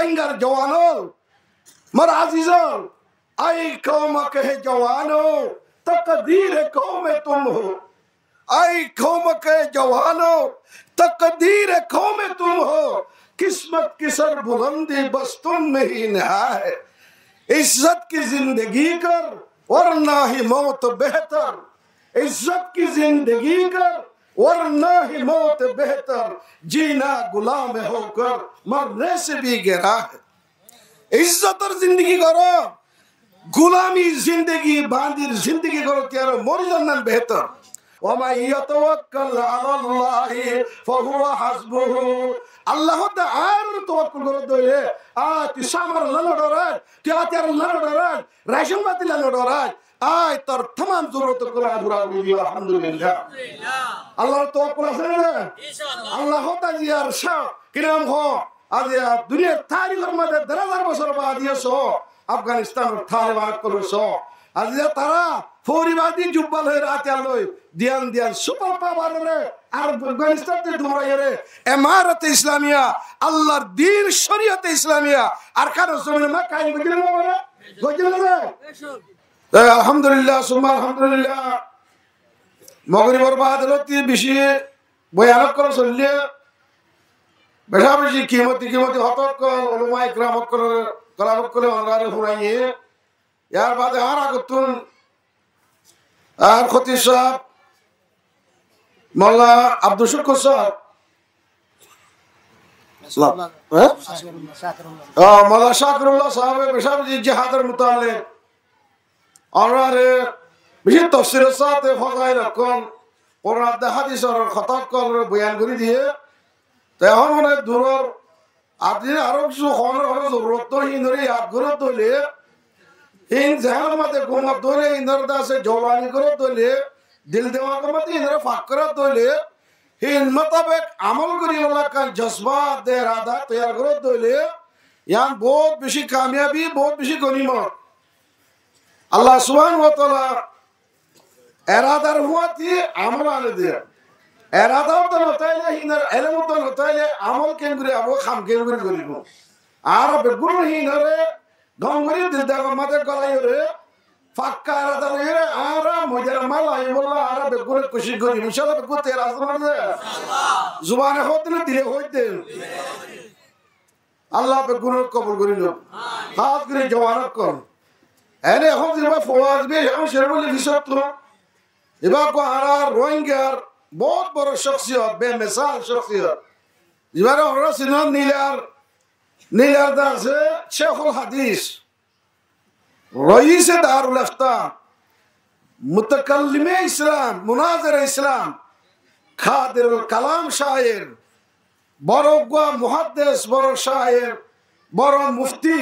रोहिंगर जवानों मर अजीजों आई कौम के जवानों तकदीर कौम तुम हो आई कौम के जवानों तकदीर कौम तुम हो किस्मत की सर बुलंदी बस तुम में ही नहा है इज्जत की जिंदगी कर वरना ही मौत बेहतर इज्जत की जिंदगी कर वरना ही मौत बेहतर जीना गुलाम होकर मरने से भी गिरा है इज्जत और जिंदगी करो गुलामी जिंदगी बांधीर जिंदगी करो त्यारो मोर जन्नन बेहतर वमा यतवक्कल अलाल्लाहि फहुवा हस्बुहु अल्लाह ताआला तवक्कुल करो दोले आ तिसामर ललडोराज क्या त्यार ललडोराज रेशम बाती ललडोराज आय तर तमाम जरूरत को पूरा हुई अल्हम्दुलिल्लाह अल्लाह तवक्कुल আছে না আল্লাহ তাআলা ইয়ার শাহ কিরাম हो আজ দুনিয়ার তারিখের মধ্যে 1000 বছর বাদ দিয়েছো আফগানিস্তানের তালেবান করেছো আজ তারা ফৌরিবাদী জুব্বাল হয়ে রাতে আলোয় দিয়ান দিয়ান সুপার পাওয়ার রে আর আফগানিস্তানতে দৌড়ায় রে ইমারত ইসলামিয়া আল্লাহর দ্বীন শরীয়ত ইসলামিয়া আর কারো জমিনে মা কাই গজিল না গজিল না আলহামদুলিল্লাহ সুম্মা আলহামদুলিল্লাহ মগরিবর বাদ লতি বেশি বয়ান করে চললে বেশা বেশি কিমতি হতক উলামা ইকরাম করে কলাম করে অনগারে ফুরাইয়ে यार बात यार आगतुन আর খতিব সাহেব মোল্লা আব্দুল শুকুর সাহেব মোল্লা শাকিরুল্লাহ সাহেব বেশাব জিহাদের মুতাল্লিক আর বেশি তাফসীরের সাথে ফাজাইল কোন কোরআন হাদিসের খতম করে বয়ান করে দিয়ে তখন মানে দূরের আপনি আরো কিছু খবর জরুরত তো হিন্দরে ইয়াদ করে তোলে इन जहन मत घूमत दोले इंदर दासे जवानी करो दोले दिल दिमाग मत इंदर फाकरा दोले इन मुताबिक अमल करी वाला का जज्बा दे इरादा तैयार करो दोले यान बहुत बेशी कामयाबी बहुत बेशी गनीमत अल्लाह सुब्हान व तआला इरादा हुआ थी अमल आने दे इरादा तो होता है इंदर इल्म तो होता है अमल के गुरे अब खाम के गुरे करिबो आर बेगुर ही नरे गंगरी दिल दाग मत गलाई रे फाक्का राता रे आरा मुझे मलाई बोला आरा बेगुर खुशी गरी इंशाल्लाह बेगुर तेरा आसमान दे जुबान होत न दिले होते अल्लाह बेगुर कबूल करी लो हाथ करे जवानत कर एने हम जिबा फवाज बे हम शर्मले विसत तो इबा को आरा रोहिंग्यार बहुत बड़ा शख्सियत बेमिसाल शख्सियत जिबारा और सिनान नीलार दास शेखुल हदीस रईस दारुल इफ्ता मुतकल्लिम इस्लाम मुनाज़िर इस्लाम खादिरुल कलाम शायर बड़ोगवा मुहद्दिस बड़ो शायर बड़ो मुफ्ती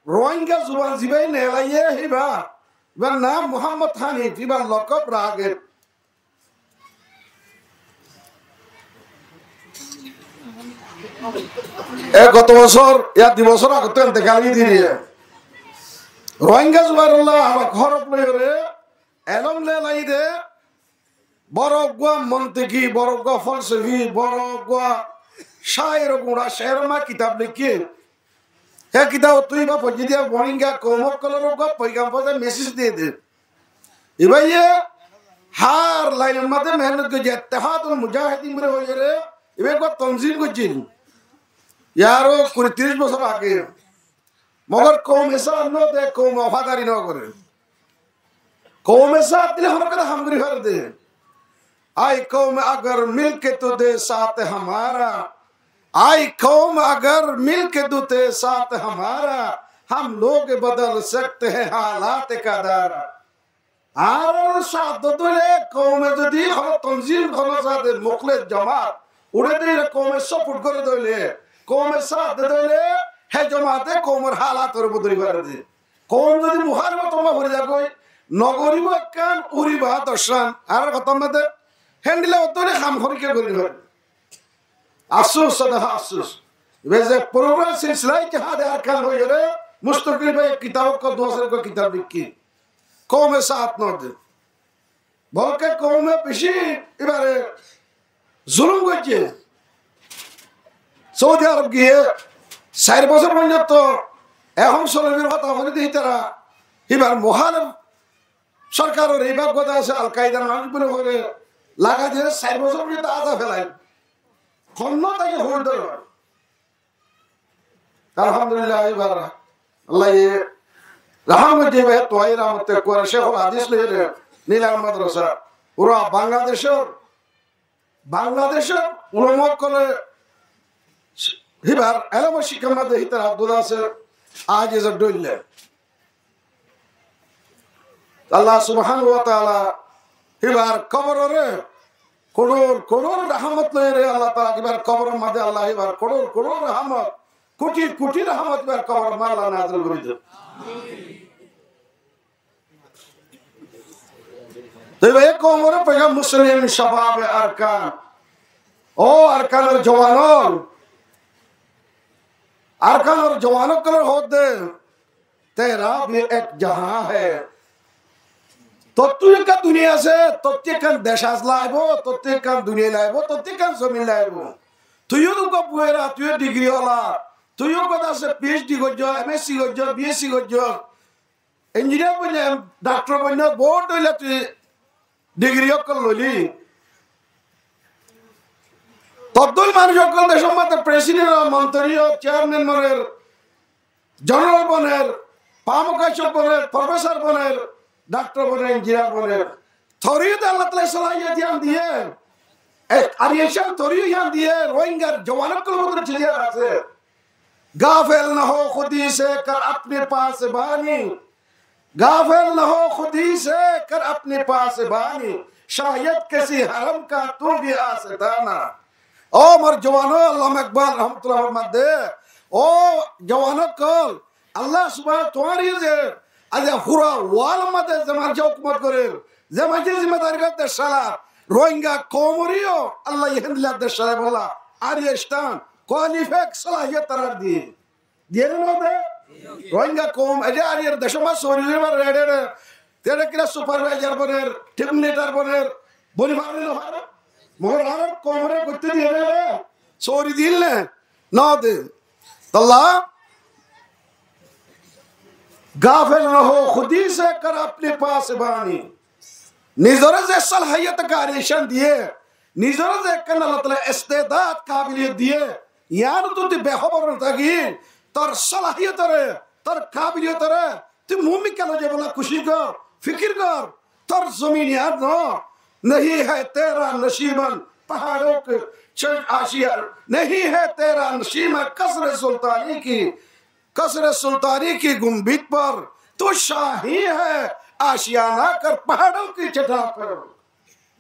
रोहिंग्या जुबान जिबाई नेलाये हिबा वर नाम मोहम्मद हानिफ हिबा लक़ब रागिब गत बছর या 2 বছর আগে তো ইন্তেকাল দিয়ে রোহিঙ্গা জুবাইরুল্লাহ আমার ঘর লইরে এলম লাই দে বড়গা মন্তিকি বড়গা ফলসফি বড়গা শায়ের গুড়া শেরমা কিতাব লিখি হে কিতাব তুই বা পজি দিয়া রোহিঙ্গা কমক কলর গা পয়গাম্বরে মেসেজ দিয়ে দে ইবাইয়ে হার লাইনের মধ্যে মেহনত করে ইত্তেহাদুল মুজাহিদিন বলে হইরে ইবে কো তনজিম করছিল यारो 30 বছর আগে मगर कौम ऐसा न दे कौम वफादारी न करे कौम ऐसा दिल हम कर हम गरी भर दे आई कौम अगर मिल के तो दे साथ हमारा आई कौम अगर मिल के तो दे साथ हमारा हम लोग बदल सकते हैं हालात का दारा आर साथ दोले कौम যদি হলো তনজিম হলো সাথে মুখলেস জামাত উড়ে দিয়ে কौम সপোর্ট করে দলে कौम साथ दले हे जमाते कौमर हालातर बदली कर दे कौम যদি মুহারবা তোমা ভরে যা কই নগরিব কান উরিবা দর্শন আর খতম দে হ্যান্ডলে অতরে কাম করি ধরে আফসোস সদা আফসোস वैसे प्रोग्राम सिलसिला के हाथ अरकान हो गए मुस्तकिल भाई किताब को दूसरे को किताब लिखी कौम साथ न दे বলকে কৌমে বেশি এবারে জুলুম করছে সৌদি আরব গিয়ে 4 বছর পর্যন্ত এখন সলবির কথা বলে দিই তারা এবার মহান সরকারের এই ভাগ্যতা আছে আল কায়দার মানুষগুলো করে লাগা দিয়ে 4 বছর পর্যন্ত আজা ফেলায় খন্ন তাকে ভোট দেওয়া। আলহামদুলিল্লাহ এবার আল্লাহ রহমত দিবে তোয়াই রহমত করে শেখুল হাদিস লইরে নীলাম মাদ্রাসা ওরা বাংলাদেশের উলমা করে হিবার এলাম শিক্ষা মধ্যে হিতার আব্দুল আছে আজ এজ ডইলে আল্লাহ সুবহানাহু ওয়া তাআলা হিবার কবরে করোড় রহমত লইরে আল্লাহ তাআলা হিবার কবরের মধ্যে আল্লাহ হিবার করোড় রহমত কোটি রহমত হিবার কবর মাল্লা নাযিল করে দেন। তো এক কোমরে পেগা মুসলিম শাবাব আরকান ও আরকানের जवानों कलर होते तेरा भी एक जहां है तत्व का दुनिया से तत्व का देश लाइबो तत्व का दुनिया लाइबो तत्व का जमीन लाइबो तुयो को पुएरा तुयो डिग्री वाला तुयो को दास पीएचडी गजो एमएससी गजो बीएससी गजो इंजीनियर बने डॉक्टर बने बहुत होइला तु डिग्री कर लली তদ্দল মানুষ সকল দেশের মধ্যে প্রেসিডেন্ট মন্ত্রী চেয়ারম্যান বনের জেনারেল বনের পামকাশক বনের প্রফেসর বনের ডাক্তার বনের ইঞ্জিনিয়ার বনের থরিয়ত আল্লাহ তাআলা সালাহিয়ত ধ্যান দিয়ে আর এসব থরিয়ত ধ্যান দিয়ে রোহিঙ্গার জওয়ানকল মধ্যে ছিলিয়ে আছে গাফিল না হো খুদি সে কর अपने पास बानी गाफिल न हो खुदी से कर अपने पास बानी शायद किसी हरम का तू भी आस्ताना ओ मर जवानो अल्लाह इकबाल रहमतुल्लाह मदे ओ जवानो कल अल्लाह सुबहान तुम्हारी जे आज पूरा वाल मदे जमान जो हुकूमत करे जमान जी जिम्मेदारी का दशला रोहिंगा कोमरियो अल्लाह यहंदिला दशला बोला आर्यस्तान क्वालिफाइड सलाहियत तरह दिए ना दे रोहिंगा कोम अजे आर्यर दशमा सोरी मार रेडे तेरे किला सुपरवाइजर बनेर टीम लीडर बनेर बोली मारने लो हारा मोहरार कोमरे गुत्ती दिए रे सोरी दिल ने ना दे अल्लाह गाफिल न हो खुदी से कर अपने पास बानी निजर से सलाहियत का रेशन दिए निजर से कन अल्लाह ताला इस्तेदाद काबिलियत दिए यार तो ते बेखबर ताकि तर सलाहियत रे तर काबिलियत रे तू मुंह में क्या लगे बोला खुशी कर फिक्र कर तर जमीन याद न नहीं है तेरा नशीबन पहाड़ों के आशिया नहीं है तेरा नशीब कसर सुल्तानी की गुंबद पर तो शाही है आशियाना कर पहाड़ों की चट्टान पर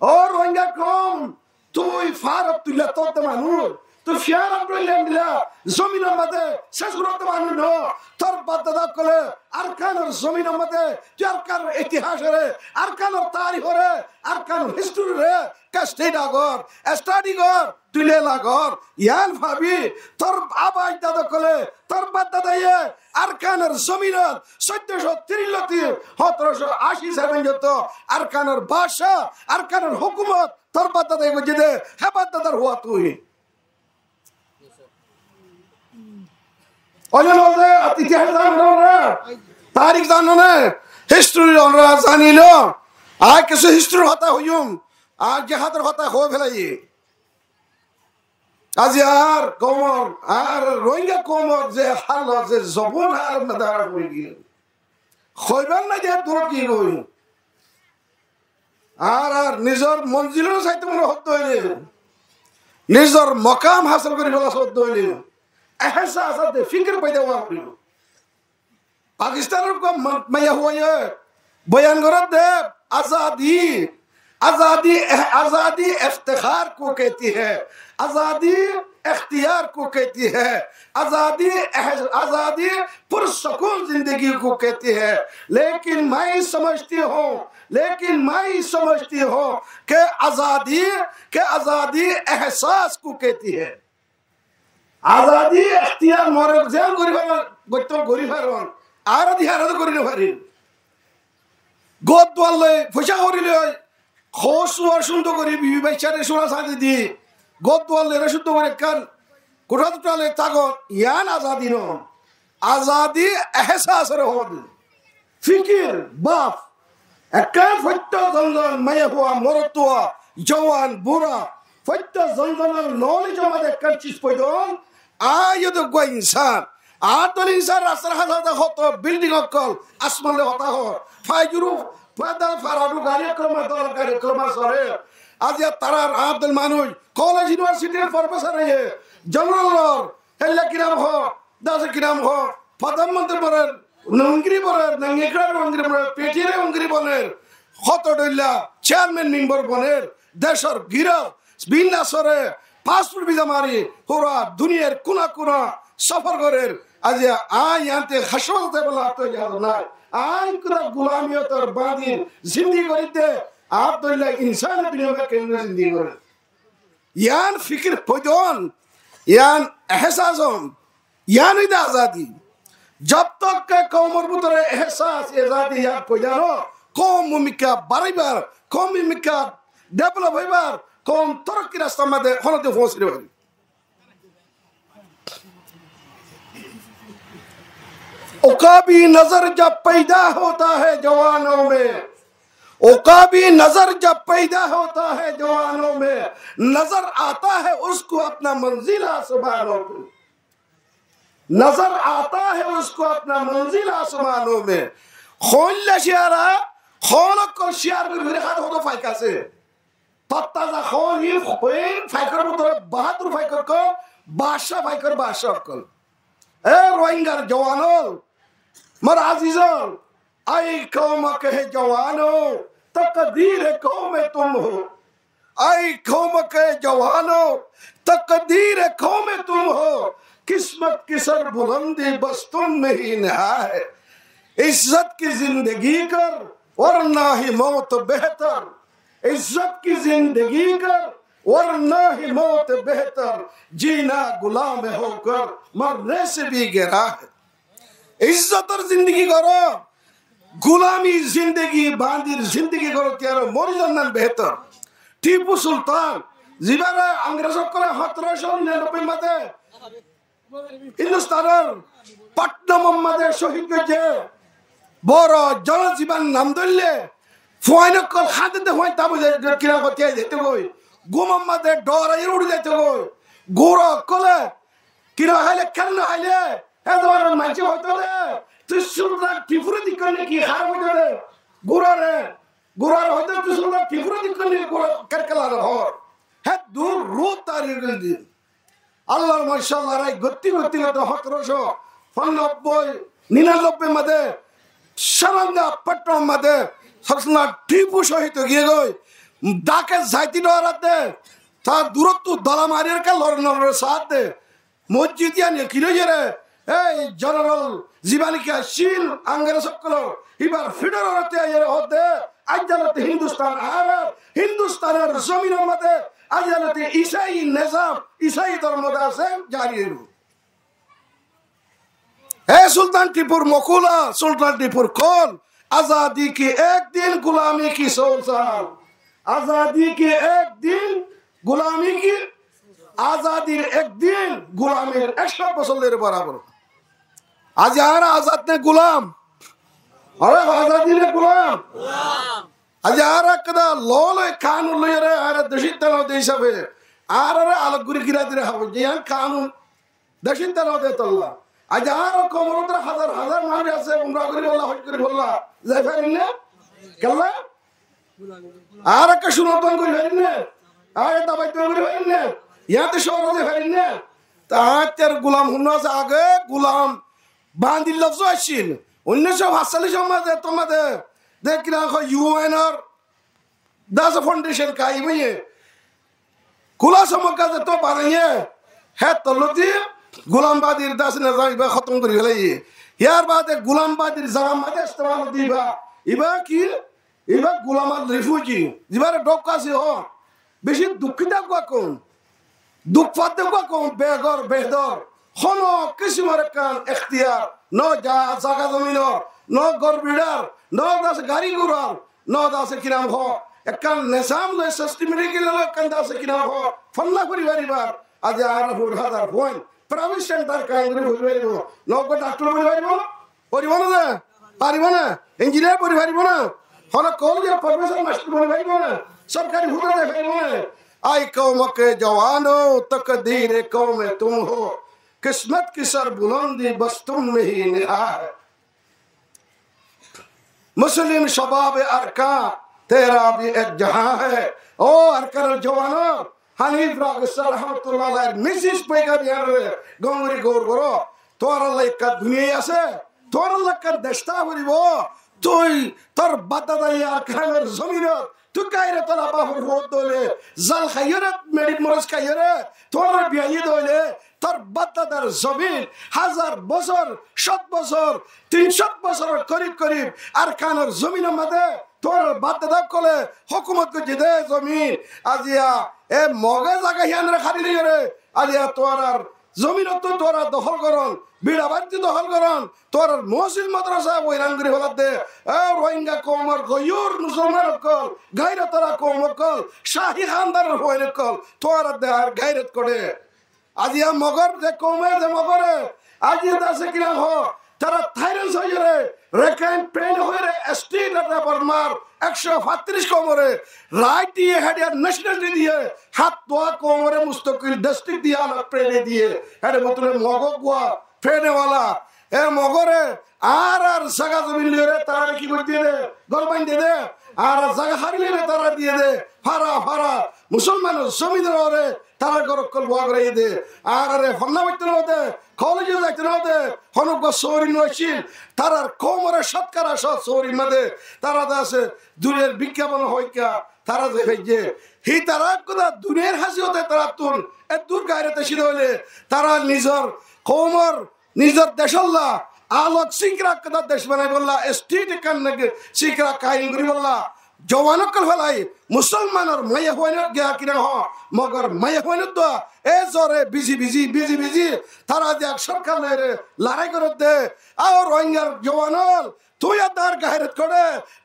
और रोहिंगा कौम तू इफारत तुला तो तमानूर तो फियार अब्दुल्लाह जमीन मदे ससुरत मानुनो तर बददा कोले अरकान और जमीन मदे जो अरकान इतिहास रे अरकान और तारीख रे अरकान हिस्ट्री रे का स्टडी कर तुले लागोर यान भाबी तर आबाज दादा कोले तर बददा ये अरकान और जमीन 1433 1780 से बंजतो अरकान और बादशाह अरकान और हुकूमत तर बददा को जिदे है बददा हुआ तू ही इतिहास तारीख जानो ने हिस्ट्री जानी लो आज किसी हिस्ट्री होता हुयूम आज जहादर होता हो भलाई आज यार कोमर आर रोहिंगा कोमर जे हाल जे जबुन हाल मदार हुई गई खोइबन ना जे दूर की गई आर निजर मंजिलों साइते मन होत होइले निजर मकाम हासिल करि होला होत होइले एहसास दे फिक्र पैदा हुआ पाकिस्तान को मैं हुआ ये बयान करत दे आजादी आजादी आजादी इफ्तिखार को कहती है आजादी इख्तियार को कहती है आजादी आजादी पुरसुकून जिंदगी को कहती है लेकिन मैं समझती हूँ कि आजादी एहसास को कहती है आजादी इख्तियार मोरे जेल गरी फारन आर दिहार करिनो फारि गोद वाले फुशा करिले खोस और सुंदर करि बिबि बाइचारे सोना साथी दी गोद वाले रे सुंदर करे कान कुठं तुटाले ताकद यान आजादी नो आजादी एहसास रहोद फिकिर बाफ एका फट्टा जंजन मय हुआ मरतुआ जवान बुरा फट्टा जंजन नॉलेज मध्ये कंचिस पडून आयुध गो इंसान आतल इंसान रास्ता हाता होतो बिल्डिंग अक्कल आसमान ले होता हो फायजुरु फादल फाराडु कार्यक्रम दल कार्यक्रम सरे आज या तारार आब्दुल मानुज कॉलेज यूनिवर्सिटी प्रोफेसर है जनरल हेल्ला किराम हो दास किराम हो प्रधानमंत्री बरर नंगरी बरर नंगेकरा नंगरी बरर पेटीरे नंगरी बनेर हतडल्ला चेयरमैन मेंबर बनेर देशर गिरा बिना सरे पासपोर्ट वीजा मारी पूरा दुनियार कुना कुना सफर करेर आज आ याते हसवते बला तो याद ना आन कुदा गुलामियत और बादी जिंदगी करते आब्दुल्ला इंसान दुनिया में केंद्र जिंदगी कर यान फिक्र पजोन यान एहसासों यान इधर आजादी जब तक के कौमर बुतरे एहसास आजादी याद पजानो कौम मुमिका बारीबार कौम मुमिका डेवलप होइबार कौम तरक्की रास्ता में दे होने दे फोंस रे उकाबी नजर जब पैदा होता है जवानों में उकाबी नजर जब पैदा होता है जवानों में नजर आता है उसको अपना मंजिल आसमानों में नजर आता है उसको अपना मंजिल आसमानों में खोल शियारा खोल को शियार में मेरे हाथ हो तो फायका से पत्ता जा खोल ही फायकर में तो बहादुर फायकर को बादशाह को ए रोहिंगा जवानों मर अजीजों आई कौम के जवानों तकदीर कौम तुम हो आई कौम के जवानों तकदीर कौम तुम हो किस्मत की सर बुलंदी बस तुम में ही नहा है इज्जत की जिंदगी कर वरना ही मौत बेहतर इज्जत की जिंदगी कर वरना ही मौत बेहतर जीना गुलाम होकर मरने से भी गिरा है इज्जत और जिंदगी करो गुलामी जिंदगी बांदिर जिंदगी करो त्यारो मोरिजन बेहतर टीपू सुल्तान जिबारा अंग्रेजों को 1799 मते हिंदुस्तानर पट्टनम मते शहीद के बड़ो जनजीवन नाम दल्ले फुआइन को खाते दे हुए तब किरा को त्या देते कोई गुम मते डोरा ये उड़ देते कोई गोरा कोले किरा हाले करना हाले है तो मंचे होते थे तो सुल्तान टिपुरा दिखने की हार हो जाते गोरा होते तो सुल्तान टिपुरा दिखने की गोरा करकला रहो है दूर रोत तारीख दी अल्लाह माशाल्लाह राय गत्ती तो हक रोशो 99 मधे शरंगा पट्टों मधे सबसे टीपू शहीद हो गए डाके जाती डराते था दूरत्व दला मारियर का लड़ने साथ दे मस्जिद या नहीं किलो जरे ए जनरल जीवन क्या शील अंग्रेज सकलो इबार फिडर होते हैं ये होते अजलते हिंदुस्तान आरब हिंदुस्तान और ज़मीनों में ते अजलते ईसाई निज़ाम ईसाई धर्मों से जारी है ए सुल्तान टीपुर मकुला सुल्तान टीपुर कौन आजादी के एक दिन गुलामी की 100 साल आजादी के एक दिन गुलामी की आजादी एक दिन गुलामी 100 बसलेर बराबर आज यार आजाद ने गुलाम अरे आजादी ने गुलाम आज यार कदा लोल कानून ले रहे आरे दशित नो देश पे आरे अलग गुरी गिरा दे रहा ये कानून दशित नो दे तल्ला आज यार कोमरोद्र हजार मान ऐसे उम्र करी बोला हज करी बोला जैफर ने कल्ला आरे का शुरू तो कोई है ने आरे दबाई तो कोई है यहाँ तो शोर होते हैं ने ताहतर गुलाम होना से आगे गुलाम बांधिल लफ्ज़ों अशील 1947 में तो मत देख रहा हो यूएन और दास फाउंडेशन का ही वही है गुलाम समझ तो बारह है तो लोटी गुलाम बादिर दास ने जाइबा खत्म कर दिया ये यार बात है गुलाम बादिर जहाँ मत इस्तेमाल दीबा इबा की इबा गुलाम रिफ्यूजी जिबारे डॉक्टर से हो बेशी दुखिता को कौन दुख फाते को कौन बेगर बेहदर होनो किसी मरकान इख्तियार नो जागा जमीनो नो गरबिडार नो दास गाड़ी गुरार नो दास किनाम हो एक निजाम लो सिस्टमेटिक के लिए कंधा से किनाम हो फल्ला परिवारी बार আজ আর 4,000 পয়েন্ট প্রাইভেট সেন্টার কাহিনী বলবে নগদ ডাক্তার বলে পারিব না পারিব না ইঞ্জিনিয়ার পড়ি পারিব না হল কলেজের প্রফেসর মাস্টার বলে পারিব না सरकारी हुदा दे फिर आई कौम के जवानो तकदीर कौम तुम हो किस्मत की सर बुलंदी बस तुम में ही निहा है मुस्लिम शबाब अरका तेरा भी एक जहां है ओ अरकर जवानो हनीफ रागसर रहमतुल्लाह अलैह मिसिस पेगा बिहार गंगरी गोर गोरो तोरा लाइका दुनिया से तोरा लाइका दस्ता बरिबो তুই তোর বাদাদাইয়া খানের জমিনত তুই কাইরে তোর বাবার রোদ দলে জাল খাইরে মেডিক মরজ খাইরে তোর বিয়াই দলে তোর বাদাদার জমিন 1000 বছর 7 বছর 300 বছর করিব করিব আর খানের জমিনের মধ্যে তোর বাদাদা কলে হুকুমত করে দে জমিন আজিয়া এ মগে জায়গা হিয়ানরে খালি রে আজিয়া তোর আর জমিনত তোরা দখল করন বিড়া বাড়তি দখল করন তোর মসজিদ মাদ্রাসা বৈরাঙ্গুরি হলাত দে রোহিঙ্গা কমর গয়ুর মুসলমান কল গায়রা তোরা কম কল শাহী খানদার হইলে কল তোর দে আর গায়রত করে আজিয়া মগর যে কমে যে মগরে আজিয়া দাসে কিনা হ তারা থাইরেন্স হয়ে রে রেকাইন পেন হয়ে রে স্টেট রেপার মার 135 কমরে রাইট দিয়ে হেডিয়ার ন্যাশনালিটি দিয়ে হাত দোয়া কমরে মুস্তাকিল ডিস্ট্রিক্ট দিয়া না প্রেনে দিয়ে হেডে মতলে মগক গোয়া ফেনেওয়ালা এ মগরে আর জায়গা জমি লিয়ে তারা কি করে দিয়ে দে গরবাইন দিয়ে দে আর জায়গা হারিয়ে তারা দিয়ে দে ফারা ফারা মুসলমান জমিদার ওরে তারা গরকল ভোগ রে দে আর রে হন্না বাইতে নতে কলেজে যাইতে নতে হনক সৌরি নছিল তারার কোমরে সৎকারা সৎ সৌরি মধ্যে তারা আছে দূরের বিজ্ঞাপন হইকা তারা যে ভেজে হি তারা কথা দুনিয়ার হাসি হতে তারা তুন এ দূর গায়রাতে ছিল হইলে তারা নিজর কোমর নিজর দেশল্লা আলোক সিংরা কথা দেশ বানাই বললা স্টেট কান্নকে সিংরা কাহিনী করি বললা জওয়ানকল ফেলাই মুসলমানের মায়ে হইন গিয়া কিনা হ মগর মায়ে হইন তো এ জরে বিজি বিজি বিজি বিজি তারা যে সরকার লড়াই করে দে আর রোহিঙ্গার জওয়ানল তুই তার গায়রত করে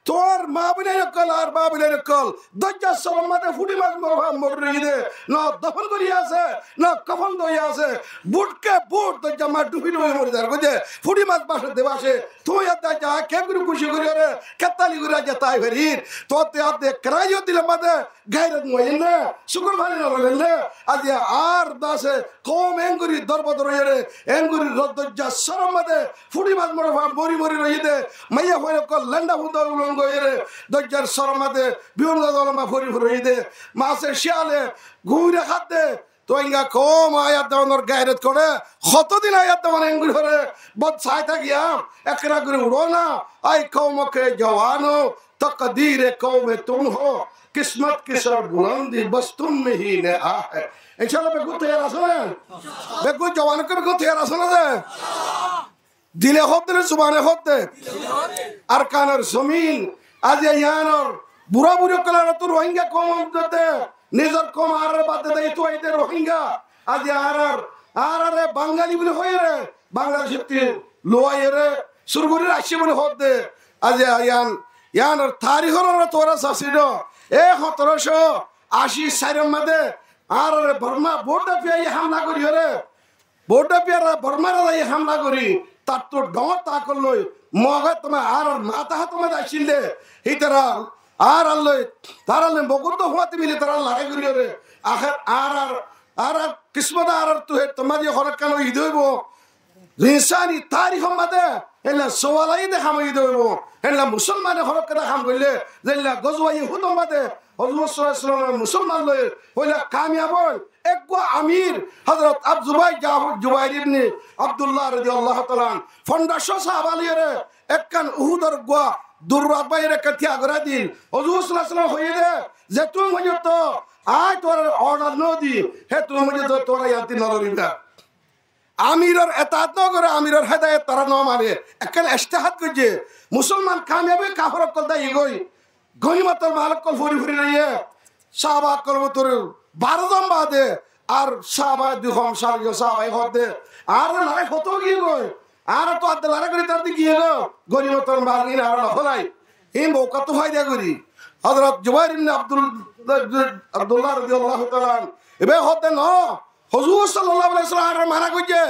তোর মা বিনের কল আর মা বিনের কল দজ্জা সরমাতে ফুটি মাছ মরি দে না দফন করি আছে না কফন দই আছে বুটকে বুট দজ্জা মা ডুবি ডুবি মরি দার কইতে ফুটি মাছ বাসে দেবাসে তুই আদা যা কে গুরু খুশি করি রে কেতালি গুরা যা তাই ভরির তো তে আদে ক্রাইও দিলে মাদে গায়রত মইন না শুকর ভালি না বললে আজ আর দাসে কম এঙ্গুরি দরবদর রে এঙ্গুরি দজ্জা সরমাতে ফুটি মাছ মরি মরি রই দে মাইয়া হয়ে কল লন্ডা হুদা উলঙ্গ এরে দজ্জার সরমাতে বিভিন্ন দলমা ফরি ফরি দে মাসে শিয়ালে ঘুরে খাতে তো ইঙ্গা কম আয়াত দেওয়ানোর গায়রত করে কতদিন আয়াত দেওয়ান এঙ্গুরি করে বদ ছাই থাকিয়া একরা করে উড়ো না আই কৌমকে জওয়ানো তকদীর কৌমে তুম হো কিসমত কি সর বুলন্দি বস তুম में ही ने आ है इंशाल्लाह बेगु तैयार आছো না বেগু জওয়ানকে বেগু তৈয়ার আছো না যে দিলে হতে জুবানে হতে আর কানের জমিন আজ ইয়ানোর বুড়া বুড়ো কলার তো রোহিঙ্গা কম দতে নিজর কম আর বাদে দেই তো আইতে রোহিঙ্গা আজ আর বাঙালি বলে হই রে বাংলাদেশে লোয়াই রে সুরগুরির আসি বলে হতে আজ ইয়ানোর তারিখর তোরা সাসিড 1784 মধ্যে আর বর্মা বোর্ডা পিয়া হামলা করি রে বোর্ডা পিয়ারা বর্মারা যাই হামলা করি তার তো ডর তা করলই মগে তোমার আর মাথা তোমার আসিল দে এই তারা আর আল্লই তার আল্লই বকুত হওয়াতে মিলে তারা লড়াই করি রে আখের আর কিসমত আর তো তোমার যে হরক কেন ঈদ হইব ইনসানি তারিখ মধ্যে এলা সওয়ালাই দেখাম ঈদ হইব এলা মুসলমানে হরক কথা কাম করলে যেলা গজওয়াই হুদম মধ্যে হযরত সাল্লাল্লাহু আলাইহি ওয়াসাল্লাম মুসলমান লয় হইলা কামিয়াব এক আমির হযরত জুবাইর ইবনে আব্দুল্লাহ রাদিয়াল্লাহু তাআলা 1500 সাহাবা লিয়ে একখান উহুদের গোয়া দুররাত বাইরে কাটিয়া গরা দিন হযরত সাল্লাল্লাহু আলাইহি ওয়াসাল্লাম হইলে যে তুমি মজে তো আয় তোর অর্ডার নদি হে তুমি মজে তো তোরা ইয়াতি নররিবা আমিরের এতাত ন করে আমিরের হেদায়েত তারা ন মানে একখান ইজতিহাদ করছে মুসলমান কামিয়াবে কাফর কল দা ইগই গনিমতের মালিক কল ফুরি ফুরি রইয়ে সাহাবা কল তোর 12 জন বাদে আর সাহাবা দুহম সারিও সাহাবাই হদে আর লড়াই হতো কি গই আর তো আদ লড়াই করে তার দিকে গো গনিমতের মালিক আর হলাই এই মৌকা তো ফায়দা করি হযরত জুবাইর ইবনে আব্দুল্লাহ রাদিয়াল্লাহু তাআলা এবে হতে ন হুজুর সাল্লাল্লাহু আলাইহি ওয়াসাল্লাম মানা কইছে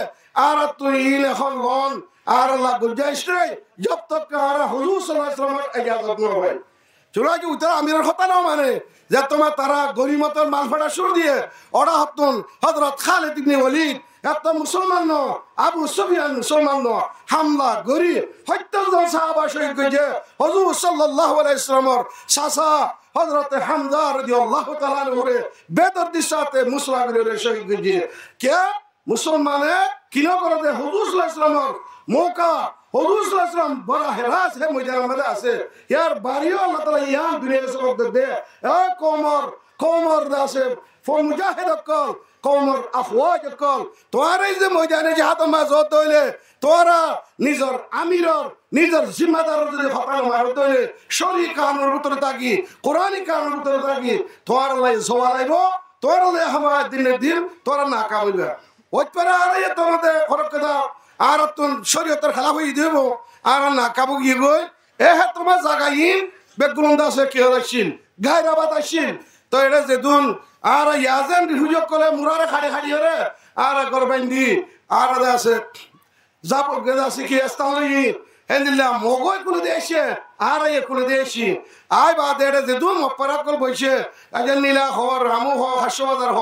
আর তুই ইন এখন লন আর আল্লাহ গুজাইশ রে জব তক আর হুজুর সাল্লাল্লাহু আলাইহি ওয়াসাল্লামের ইজাজত না হয় চুলা কি উত্তর আমিরের কথা না মানে যে তোমার তারা গরিমতের মাল ফাটা শুরু দিয়ে ওরা হতুন হযরত খালিদ ইবনে ওয়ালিদ এত মুসলমান ন আবু সুফিয়ান মুসলমান ন হামলা গরি হত্যাজন সাহাবা শহীদ কইছে হুজুর সাল্লাল্লাহু আলাইহি ওয়াসাল্লামের চাচা হযরত হামজা রাদিয়াল্লাহু তাআলা আনহুরে বেদরদির সাথে মুসলা করে শহীদ কইছে কে মুসলমানে কিনো করে দে হুজুর সাল্লাল্লাহু আলাইহি ওয়াসাল্লামের মৌকা হুজুর সাল্লাল্লাহু আলাইহি ওয়াসাল্লাম বড় হেরাস হে ময়দানের মধ্যে আছে ইয়ার বাড়িও আল্লাহ তাআলা ইয়ান দুনিয়ার সবক দে এ কোমর আছে ফর মুজাহিদ কল কোমর আফওয়াজ কল তোরা এই যে ময়দানে জিহাদ মাঝত হইলে তোরা নিজের আমিরর নিজের জিম্মাদার যদি ফাটানো মারত হইলে শরী কানুনের ভিতরে থাকি কোরআনী কানুনের ভিতরে থাকি তোরা লাই সওয়ালাইব তোরা লাই হামায় দিনের দিন তোরা না কাবিলবা ওই পরে আর এই তোমাদের ফরক দাও আর তুন শরীয়তের খেলা হয়ে দেব আর না কাবু গিয়ে গই এ হ্যাঁ তোমার জায়গায় বেগুন আছে কি হচ্ছিল গায়রাবাদ আসছিল তো এটা যেদিন আর ইয়াজেন হুজক করে মুরারে খাড়ি খাড়ি হরে আর গরবাইন্দি আর আছে যাব আছে কি স্থানে হেন্দিল্লা মগই কোলে দেশে আর এ কোলে দেশি আই বাদে এটা যেদিন অপরাধ করে বসে আজ নীলা হর রামু হ হাস্যবাজার হ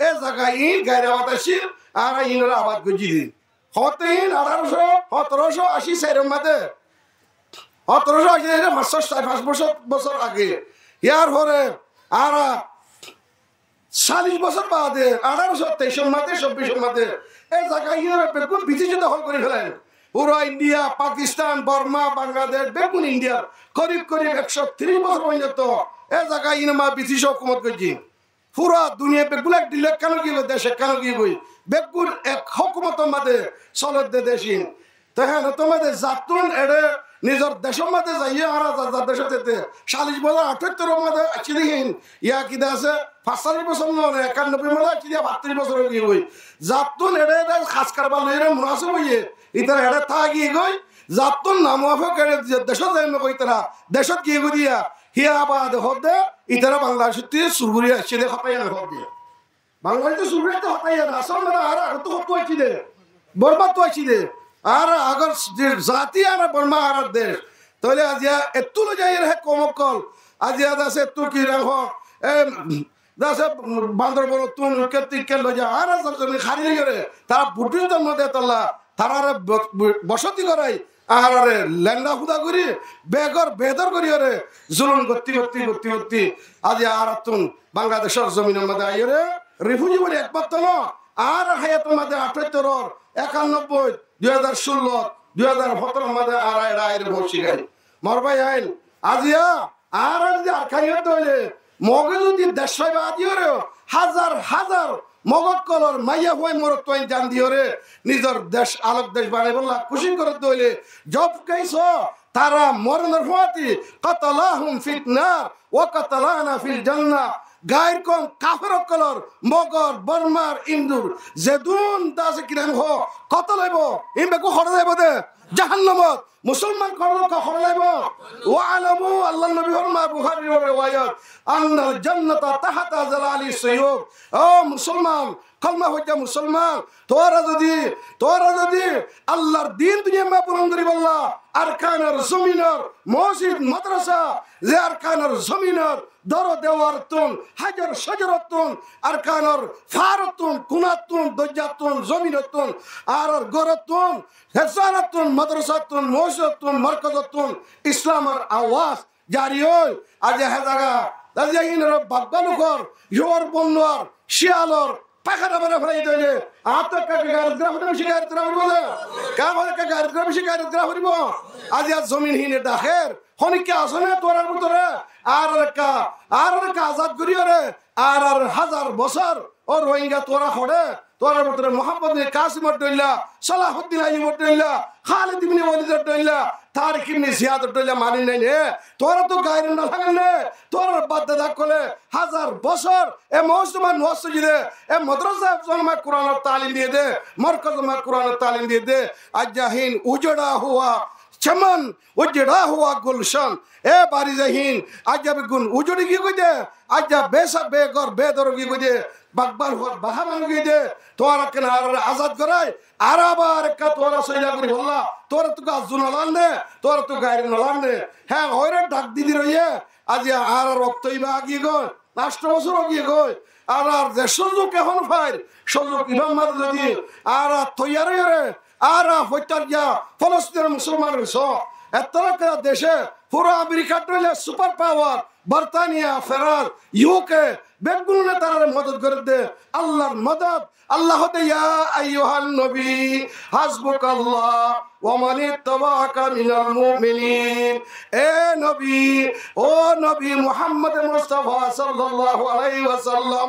এ জায়গায় গায়রাবাদ আসছিল আর ইনরা আবাদ গজি দিন হতে 1780 সালের মধ্যে 1780 5 বছর আগে ইয়ার পরে আর 40 বছর বাদে 1823 মধ্যে 24 মধ্যে এই জায়গায় ইউরোপ বেগুন ব্রিটিশ দখল করে ফেলেন পুরো ইন্ডিয়া পাকিস্তান বর্মা বাংলাদেশ বেগুন ইন্ডিয়ার করিব 130 বছর পর্যন্ত এই জায়গায় ইনমা ব্রিটিশ হুকুমত করছি পুরা দুনিয়া বেগুন এক ডিলেক কেন গিয়ে দেশে কেন গিয়ে বই বেগুন এক হুকুমতের মধ্যে চলত দে দেশিন তো হ্যাঁ তোমাদের জাতুন এড়ে নিজের দেশের মধ্যে যাইয়ে আর দেশের যেতে 40 বছর 78 মধ্যে চিদিহীন ইয়া কিদা আছে 45 বছর নয় 91 মধ্যে চিদিয়া 32 বছর গিয়ে বই জাতুন এড়ে খাস কারবার লইরে মুনাসিব হইয়ে ইতারা এড়ে তা গিয়ে গই জাতুন নামওয়াফক এড়ে দেশত যাইমে কই তারা দেশত গিয়ে গদিয়া হিয়া আবাদ হদে ইতারা বাংলাদেশতে সুরগুরি আসছে দে খাপাই না হদে বাংলাদেশে সুরগুরি তো হতাই না আসল মানে আর তো হতো আছি দে বরবাদ তো আছি দে আর আগর জাতি আর বর্মা আর দেশ তাহলে আজিয়া এতুলো যাই রে কমকল আজিয়া দাসে তুর্কি রাহ এ দাসে বান্দরবন তুন কেতিকে লজা আর জমি খালি করে তারা বুটির জন্ম দে তল্লা তারা বসতি করাই আর লেঙ্গা খুদা করি বেদর করি রে জুলুম গতি আজি আর তুন বাংলাদেশের জমিনের মধ্যে আই রে রিফিউজি বলে একমাত্র ন আর হায়াতের মধ্যে 78 91 2016 2017 মধ্যে আর রায়ের বসি গাই মরবাই আইন আজিয়া আর খাইয়ে তৈলে মগে যদি 150 বাদিও রে হাজার মগক কলর মাইয়া হই মর তোই জান দিও রে নিজের দেশ আলোক দেশ বানাই বললা খুশি করে তৈলে জব কাইছো তারা মরনের ফাতি কাতালাহুম ফিতনার ওয়া কাতালানা ফিল জান্নাহ গায়ের কম কাফের কলর মগর বর্মার ইন্দুর যেদুন দাসে কিরাম হ কত লাইব ইমবেকু হড় যাইব দে জাহান্নামত মুসলমান করলো কখন লাইব ওয়া আলামু আল্লাহ নবী ফরমা বুখারী এর riwayat আন্নাল জান্নাতা তাহতা জালালি সুয়ুব ও মুসলমান কলমা হইতা মুসলমান তোরা যদি আল্লাহর দিন দুনিয়া মা পূরণ করি বললা আরকানের জমিনের মসজিদ মাদ্রাসা যে আরকানের জমিনের দর দেওয়ার তুন হাজার সজরতুন আরকানের ফারতুন কুনাতুন দজ্জাতুন জমিনতুন আর গরতুন হেসানাতুন মাদ্রাসাতুন মসজিদতুন মারকাজাতুন ইসলামের আওয়াজ জারি হয় আজ হেজাগা দাজিয়াইনের বাগবালুকর ইয়র বন্নর শিয়ালর পাখাটা বলে ফেলাই দিলে আত্মা কাকে গায়ত গ্রাফ বেশি গায়ত গ্রাফ বলে কা বলে কা গায়ত গ্রাফ বেশি গায়ত গ্রাফ দিব আজ আজ জমিনহীন দাখের খনিকে আসনে তোরার ভিতরে আর কা আজাদ করিও রে আর হাজার বছর ও রোহিঙ্গা তোরা খড়ে তোরার ভিতরে মোহাম্মদ কাসিম ডইলা সালাহুদ্দিন আইয়ুব ডইলা খালিদ ইবনে ওয়ালিদ ডইলা তারিক ইবনে জিয়াদ ডইলা মানি নাই নে তোরা তো গায়র না থাকেন নে তোরার বাদদা কলে হাজার বছর এ মুসলমান মসজিদে এ মাদ্রাসা জন্মা কোরআনের তালিম দিয়ে দে মারকাজ মা কোরআনের তালিম দিয়ে দে আজাহিন উজড়া হুয়া चमन उजड़ा हुआ गुलशन ए बारी जहीन आज जब गुन उजड़ी की गुजे आज जब बेसा बेगर बेदर की गुजे বাগবার হওয়ার বাহা ভাঙিয়ে দে তোরা কেন আর আজাদ করাই আর আবার একটা তোরা সইলা করি বললা তোরা তো গাছু নলান নে তোরা তো গায়ের নলান নে হ্যাঁ হয়রে ডাক দিদি রইয়ে আজি আর রক্তই বা আগিয়ে গয় 8 বছর আগিয়ে গয় আর আর যে সুযোগ এখন ফাইর সুযোগ ইমাম মার যদি আর তৈয়ারে আর হইতার গিয়া ফলস্তিনের মুসলমানের স এতটা দেশে পুরো আমেরিকা টইলে সুপার পাওয়ার বর্তানিয়া ফেরার ইউকে বেগুনে তারা মদত করে দে আল্লাহর মদত আল্লাহ দে ইয়া আইয়ুহান নবী হাসবুকাল্লাহ ওয়া মান ইত্তাবাআকা মিনাল মুমিনিন এ নবী ও নবী মুহাম্মদ মুস্তাফা সাল্লাল্লাহু আলাইহি ওয়াসাল্লাম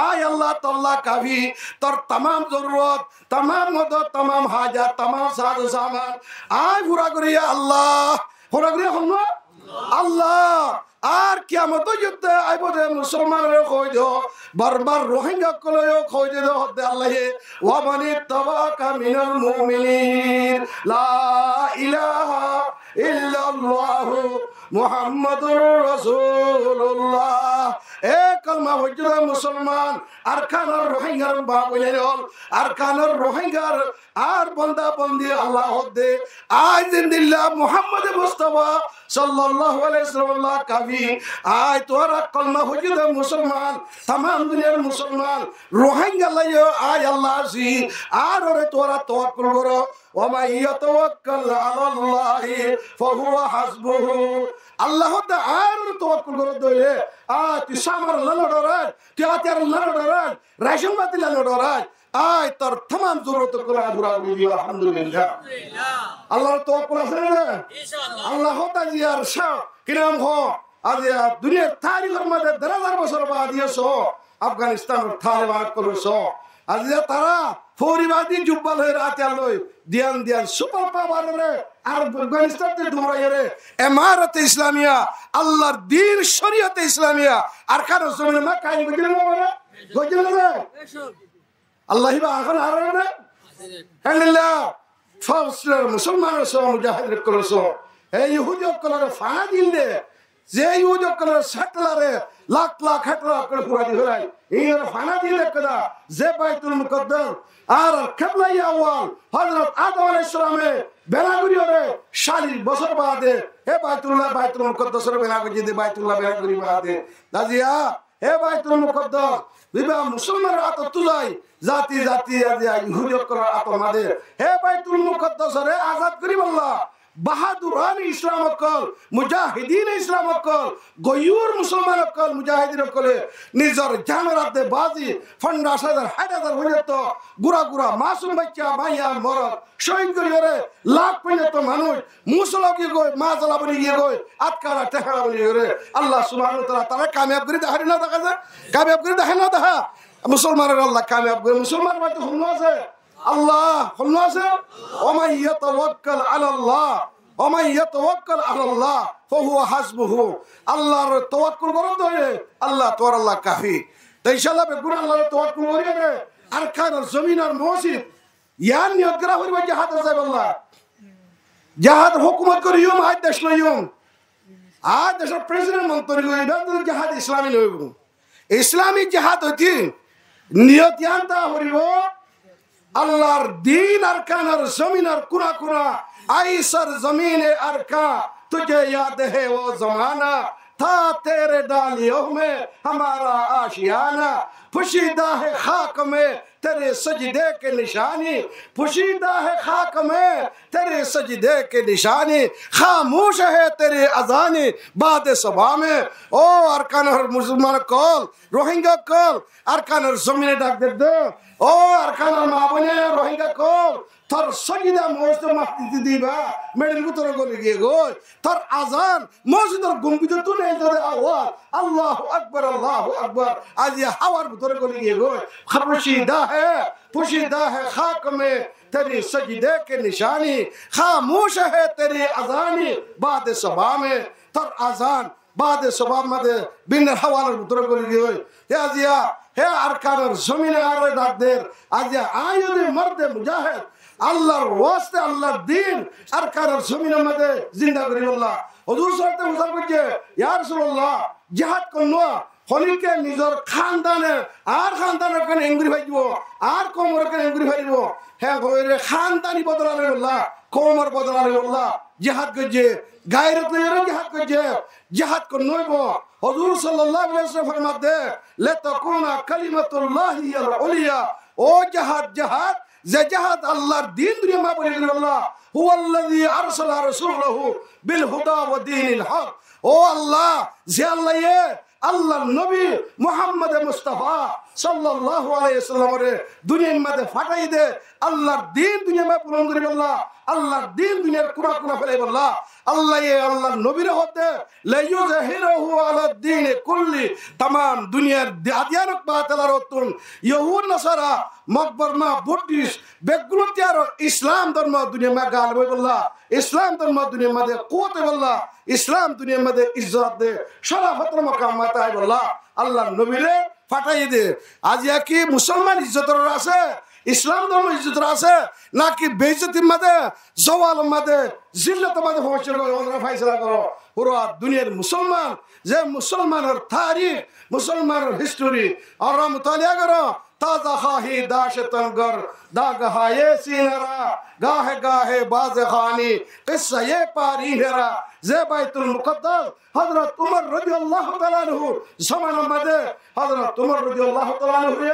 আয় আল্লাহ তাআলা কাফি তোর तमाम জরুরত तमाम মদত तमाम হাজাত तमाम সাধু সামান আয় পুরা করিয়া আল্লাহ পুরা করিয়া হলো আল্লাহ আর কিয়ামত যুদ্ধে আইবদে মুসলমানরে কই দিও বারবার রোহিঙ্গা কলয়ও কই দিও হতে আল্লাহ ওয়া মান ইত্তাবাকা মিনাল মুমিনিন লা ইলাহা ইল্লাল্লাহু মুহাম্মাদুর রাসূলুল্লাহ এ কলমা হইজে মুসলমান আর কানার রোহিঙ্গার বাবুলে হল আর কানার রোহিঙ্গার আর বান্দা বন্দি আল্লাহ দে আজ দিল্লাহ মুহাম্মদ মুস্তাফা সাল্লাল্লাহু আলাইহি ওয়াসাল্লাম কাফি আয় তোরা কলমা হইজে মুসলমান तमाम দুনিয়ার মুসলমান রোহিঙ্গা লাইও আয় আল্লাহ আসি আর ওরে তোরা তাওয়াক্কুল করো ওয়া মা ইয়াতাওয়াক্কাল আলাল্লাহি ফাহুয়া হাসবুহু আল্লাহ তা আর তাওয়াক্কুল করো দে তুই সামর লড়রাজ তুই আতিয়ার লড়রাজ রেশম বাতি লড়রাজ আয় তোর तमाम জরুরত করে পুরা করি আলহামদুলিল্লাহ আল্লাহর তাওয়াক্কুল আছে না ইনশাআল্লাহ আল্লাহ তা জিয়ার শাহ কিরাম হো আজ দুনিয়ার তারিখের মধ্যে 10,000 বছর বাদ দিয়েছো আফগানিস্তানের তালেবান করছো আজ তারা ফৌরিবাদী জুব্বাল হয়ে রাতে আলোই দিয়ান সুপার পাওয়ার রে আর আফগানিস্তানতে দৌড়াই রে ইমারতে ইসলামিয়া আল্লাহর দ্বীন শরীয়তে ইসলামিয়া আর কার জমিনে মা কাই গজিলে না গজিলে না আল্লাহি বা এখন আর না আল্লাহ ফাসলার মুসলমানের সহ মুজাহিদ করছো এই ইহুদি কলর ফানা দিল দে যে ইহুদি কলর সাটলারে লাখ লাখ হেক্টর করে পুরা দি হলাই এর ফানা দিলে কদা যে বাইতুল মুকদ্দাস আর কিবলা আউয়াল হযরত আদম আলাইহিস সালামে বেনাগুরি রে 40 বছর বাদে হে বাইতুল মুকদ্দাসের বেনাগুরি দে বাইতুল্লাহ বেনাগুরি বাদে দাজিয়া হে বাইতুল মুকদ্দাস বিবা মুসলমানের আত তুলাই জাতি আজ ইহুদি কলর আত মাদে হে বাইতুল মুকদ্দাসরে আজাদ করি আল্লাহ বাহাদুরান ইসলাম অকল মুজাহিদিন ইসলাম অকল গয়ুর মুসলমান অকল মুজাহিদিন অকলে নিজর জানরাতে বাজি ফন্ডা সাদার হাজার হইত গুড়া মাসুম বাচ্চা ভাইয়া মরদ শহীদ করিরে লাখ পর্যন্ত মানুষ মুসলকি গই মা জ্বালাবনি গিয়ে গই আটকারা টেহারা বলি রে আল্লাহ সুবহানাহু ওয়া তাআলা তারা কামিয়াব করে দেখারি না দেখা যায় কামিয়াব করে দেখে না দেখা মুসলমানের আল্লাহ কামিয়াব করে মুসলমান বাড়িতে শুনো আছে আল্লাহ শুনো আছে ওমান ইয়াতাওয়াক্কাল আলাল্লাহ ওমান ইয়াতাওয়াক্কাল আলাল্লাহ ফাহুয়া হাসবুহু আল্লাহর তাওয়াক্কুল করো তো আল্লাহ তোর আল্লাহ কাফি তো ইনশাআল্লাহ বেগুন আল্লাহর তাওয়াক্কুল করি রে আর কার জমিন আর মসজিদ ইয়ান নিয়ত করা হইবা জিহাদ আছে আল্লাহ জিহাদ হুকুমত করি ইউম আজ দেশ লইম আজ দেশের প্রেসিডেন্ট মন্ত্রী হইবা জিহাদ ইসলামী লইব ইসলামী জিহাদ হইতি নিয়ত ইয়ানটা হইব আল্লাহর দ্বীন আরকানের জমিনের কুনা আইসার জমিনে আরকা तुझे याद है वो जमाना था तेरे डालियों में हमारा आशियाना पुशीदा है खाक में तेरे सजदे के निशानी पुशीदा है खाक में तेरे सजदे के निशानी खामोश है तेरे अजानी बाद सभा में ओ अरकान मुसलमान कॉल रोहिंगा कॉल अरकान जमीने डाक दे ओ अरकान माबने रोहिंगा कॉल তোর সজিদা মসজিদ মাহফিল দিবা মেডেল ভিতরে গলি গিয়ে গই তোর আজান মসজিদের গম্বুজ তুলে ধরে আওয়াজ আল্লাহু আকবার আজ হাওয়ার ভিতরে গলি গিয়ে গই পুশিদা है खाक में तेरी सजदे के निशानी खामोश है तेरी अजानी बाद सभा में তোর আজান बाद सभा মধ্যে বিন হাওয়ার ভিতরে গলি গই হে আরকানের জমিনে আর ডাকদের আজ আয়ুদে মর্দে মুজাহিদ আল্লাহর ওয়াস্তে আল্লাহর দ্বীন আরকানের জমিনের মধ্যে জিন্দা করি আল্লাহ হুজুর সাহেব মুসাফির কে ইয়া রাসূলুল্লাহ জিহাদ করনো হনিকে নিজের খানদানে আর খানদানের কানে এঙ্গুরি ভাই দিব আর কোমর কানে এঙ্গুরি ভাই দিব হ্যাঁ কইরে খানদানি বদলালে বললা কোমর বদলালে বললা জিহাদ করছে গায়রত লইরে জিহাদ করছে জিহাদ কর নইব হুজুর সাল্লাল্লাহু আলাইহি ওয়াসাল্লাম ফরমাতে লা তাকুনা কালিমাতুল্লাহি আল উলিয়া ও জিহাদ জিহাদ যে জিহাদ আল্লাহর দ্বীন দুনিয়া মা বলি আল্লাহ হুয়াল্লাযী আরসালা রাসূলাহু বিল হুদা ওয়া দীনিল হক ও আল্লাহ যে আল্লাহ আল্লাহর নবী মুহাম্মদ মুস্তাফা সাল্লাল্লাহু আলাইহি ওয়াসাল্লামের দুনিয়ার মধ্যে ফাটাই দে আল্লাহর দ্বীন দুনিয়া মা পূরণ করি আল্লাহ আল্লাহর দ্বীন দুনিয়ার কুরা কুরা ফেলাই আল্লাহ আল্লাহ আল্লাহর নবীর হতে লাইয়ুযহিরহু আলাদ দ্বীন কুল্লি तमाम দুনিয়ার আদিয়ানক বাতালার অতুন ইহুদ নাসারা মকবরমা বুদ্ধিস্ট বেগুনতিয়ার ইসলাম ধর্ম দুনিয়া মা গাল বল্লাহ ইসলাম ধর্ম দুনিয়ার মধ্যে কুওয়াত বল্লাহ ইসলাম দুনিয়ার মধ্যে ইজ্জত দে শরাফতের মাকাম মাতায় বল্লাহ আল্লাহর নবীরে ফাটাই দে আজ কি মুসলমান ইজ্জতর আছে ইসলাম ধর্ম ইজ্জতর আছে নাকি বেইজ্জতির মধ্যে জওয়াল মধ্যে জিল্লত মধ্যে ফয়সালা করো পুরো দুনিয়ার মুসলমান যে মুসলমানের তারিখ মুসলমানের হিস্টোরি আর মুতালিয়া করো ताजा खाही दाशतनगर दागहाये सीनरा गाहे गाहे बाज खानी किस्सा ये पारी हेरा जे बैतुल मुकद्दस हजरत उमर रदियल्लाहु ताला अन्हु जमाना मदे हजरत उमर रदियल्लाहु ताला अन्हु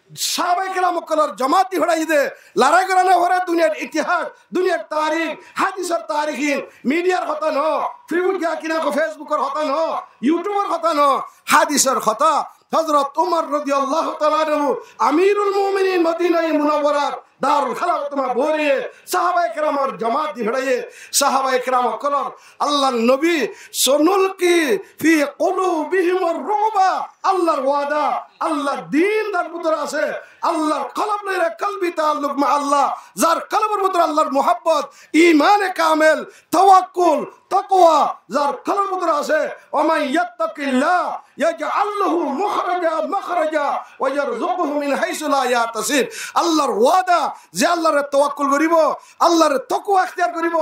साहबाए किराम कलर जमाती हड़ाई दे लड़ाई कराने हो रहा दुनियार इतिहास दुनियार तारीख हादिसर तारीखीन मीडियार होता न फेसबुक या किना को फेसबुकर होता न यूट्यूबर होता न हादिसर होता हजरत उमर रदियल्लाहु ताला अन्हु अमीरुल मोमिनीन मदीना मुनव्वरा दारुल खलाफत में बोरिए साहबाए किराम और जमात दी हड़ाइए साहबाए किराम कलर अल्लाह नबी सुनुल की फी कुलूबिहिम रुबा अल्लाहर वादा अल्लाहर दीन दर पुतरा से अल्लाहर कल्ब ले कल्बी ताल्लुक में अल्लाह जार कल्बर पुतरा अल्लाहर मोहब्बत ईमान कामिल तवक्कुल तकवा जार कल्ब पुतरा से वमन यत्तकिल्लाह यजअल लहु मखरजा व यरजुकुहु मिन हैसु ला याहतसिब अल्लाहर वादा যে আল্লাহর তাওয়াক্কুল করিব আল্লাহর তাকওয়া ইখতিয়ার করিব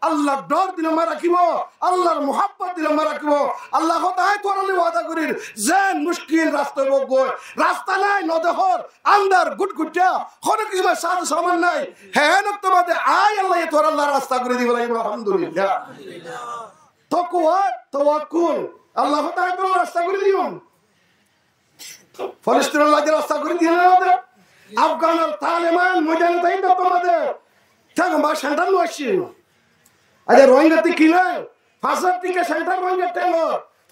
আল্লাহর ডর দিলে মা রাখিব আল্লাহর মুহাব্বত দিলে মা রাখিব আল্লাহ তাআলা তোরলে ওয়াদা করির যে মুশকিল রাস্তা বগো রাস্তা নাই নদহর আন্দার গুটগুটা কোন কিছু সাথে সমান নাই হ্যাঁ নক্তবাদে আয় আল্লাহ তোর আল্লাহর রাস্তা করে দিব আলহামদুলিল্লাহ তাকওয়া তাওয়াক্কুল আল্লাহ তাআলা তোর রাস্তা করে দিও ফলস্তিনের লাগে রাস্তা করে দিও না আফগান তালেবান মুজাহিদিন তো তোমাদের কেন বা সেন্টার নয়ছি আরে রোহিঙ্গাতে কি নাই ফাঁসার টিকা সেন্টার রোহিঙ্গা টেন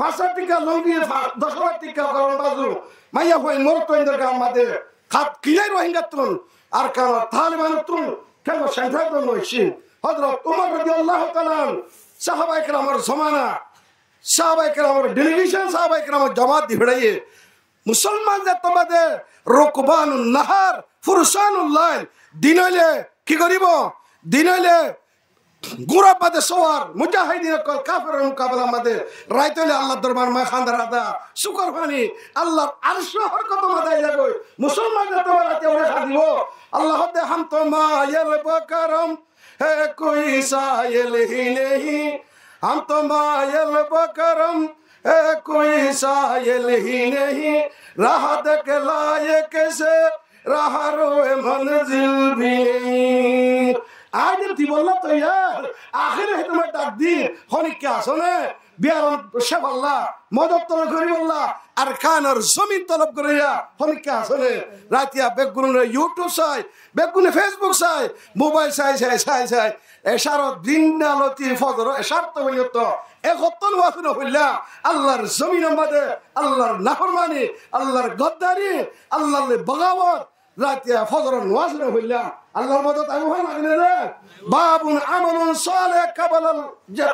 ফাঁসার টিকা লঙ্গি 10,000 টিকা করন বাজু মাইয়া হই মোর তো ইন্দর গাম মাদে খাত কিলাই রোহিঙ্গা তুন আর কান তালেবান তুন কেন সেন্টার তো নয়ছি হযরত উমর রাদিয়াল্লাহু তাআলা সাহাবায়ে কেরামের জমানা সাহাবায়ে কেরামের ডেলিগেশন সাহাবায়ে কেরামের জামাত দি ভিড়াইয়ে মুসলমান যে তোমাদের রুকবানুন নাহার ফুরসানুল লাইল দিন হইলে কি করিব দিন হইলে গুড়া পাতে সওয়ার মুজাহিদিন কল কাফেরের মুকাবিলা মাদে রাইত হইলে আল্লাহর দরবার মা খান্দার আদা শুকর ফানি আল্লাহর আরশ হরকত মাদায় যাবে মুসলমান যে তোমার রাতে ওরে খাদিব আল্লাহ দে হাম তো মায়েল বকরম হে কোই সায়েল হি নেহি হাম তো মায়েল বকরম कोई सायल ही नहीं राह तक लाए कैसे राह रोए मंजिल भी नहीं आज ती बोला तो यार आखिर है तुम्हारा तकदीर होने क्या सुने बियार शेफ अल्लाह मदद तो करी अल्लाह अरकान और जमीन तलब करिया होने क्या सुने रातिया बेगुन यूट्यूब साइ बेगुन फेसबुक साइ मोबाइल साइ এশার দিন আলোতি ফজর এশার তো হইত একত্তন ওয়াসন হইলা আল্লাহর জমিনের মধ্যে আল্লাহর নাফরমানি আল্লাহর গদ্দারি আল্লাহর বগাবত রাতিয়া ফজর ওয়াসন হইলা আল্লাহর মদত আমি হয় না রে বাবুন আমালুন সালেহ কাবালাল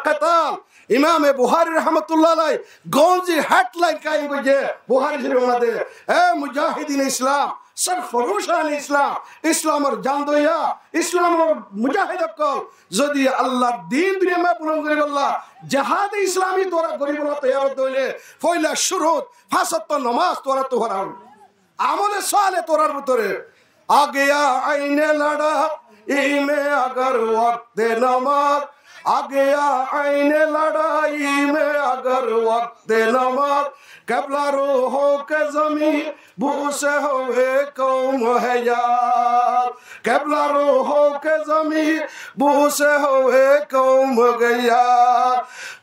কিতাল ইমাম বুখারী রাহমাতুল্লাহ আলাইহি গঞ্জি হেডলাইন কায়েম কইছে বুখারী শরীফের মধ্যে এ মুজাহিদিন ইসলাম सरफरोशान इस्लाम इस्लामर जान दोया इस्लामर मुजाहिद कल যদি আল্লাহর দ্বীন দুনিয়া মে পূরণ করে আল্লাহ জিহাদ ইসলামী তোরা গরিবরা তৈয়ার হইলে পয়লা শুরুত ফাসাত নামাজ তোরা তো হরাও আমলে সালে তোরার ভিতরে আগেয়া আইনে লড়া ইমে अगर वक्त नमाज आ गया आईने लड़ाई में अगर वक्त नमाज क़िबला रूहों के ज़मीं बूसे हुए कौम है यार क़िबला रूहों के ज़मीं बूसे हुए कौम गया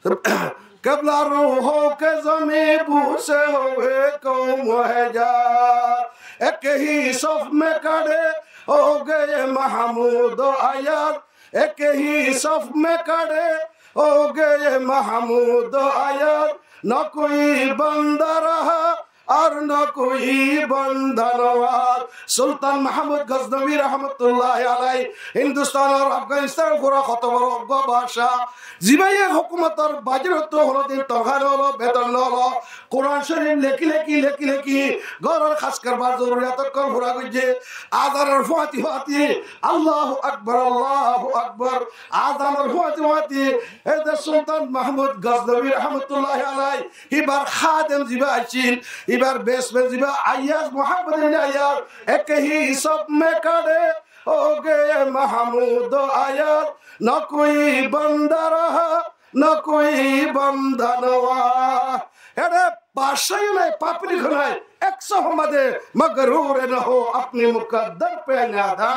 क़िबला रूहों के ज़मीं बूसे हुए कौम है यार एक ही सफ में खड़े हो गए महमूद आयात एक ही सफ में खड़े हो गए महमूद आयात न कोई बंदा रहा और न कोई बंधनवार सुल्तान महमूद गजनवी रहमतुल्लाह अलैहि हिंदुस्तान और अफगानिस्तान पूरा कत बड़ अज्ञ बादशाह जिबाइए हुकूमतर बाजिरत हलो दिन तनखाह हलो बेतन हलो कुरान शरीफ लेखि लेखि लेखि लेखि घरर खास करबार जरूरियात पूरा करছে आजाনের ফাতি ফাতি আল্লাহু আকবার আজানের ফাতি ফাতি এই যে সুলতান মাহমুদ গজনবী রাহমাতুল্লাহ আলাইহি এবার খাদেম জিবা আছেন এবার বেশ বেশ জিবা আয়াজ মোহাম্মদ ইবনে আয়াজ এক হি সব মে কাড়ে हो गए महमूद आयात न कोई बंदा रहा न कोई बंधनवा अरे बादशाह में पापड़ी खुनाए 100 मदे मगरूर न हो अपने मुकद्दर पे नादा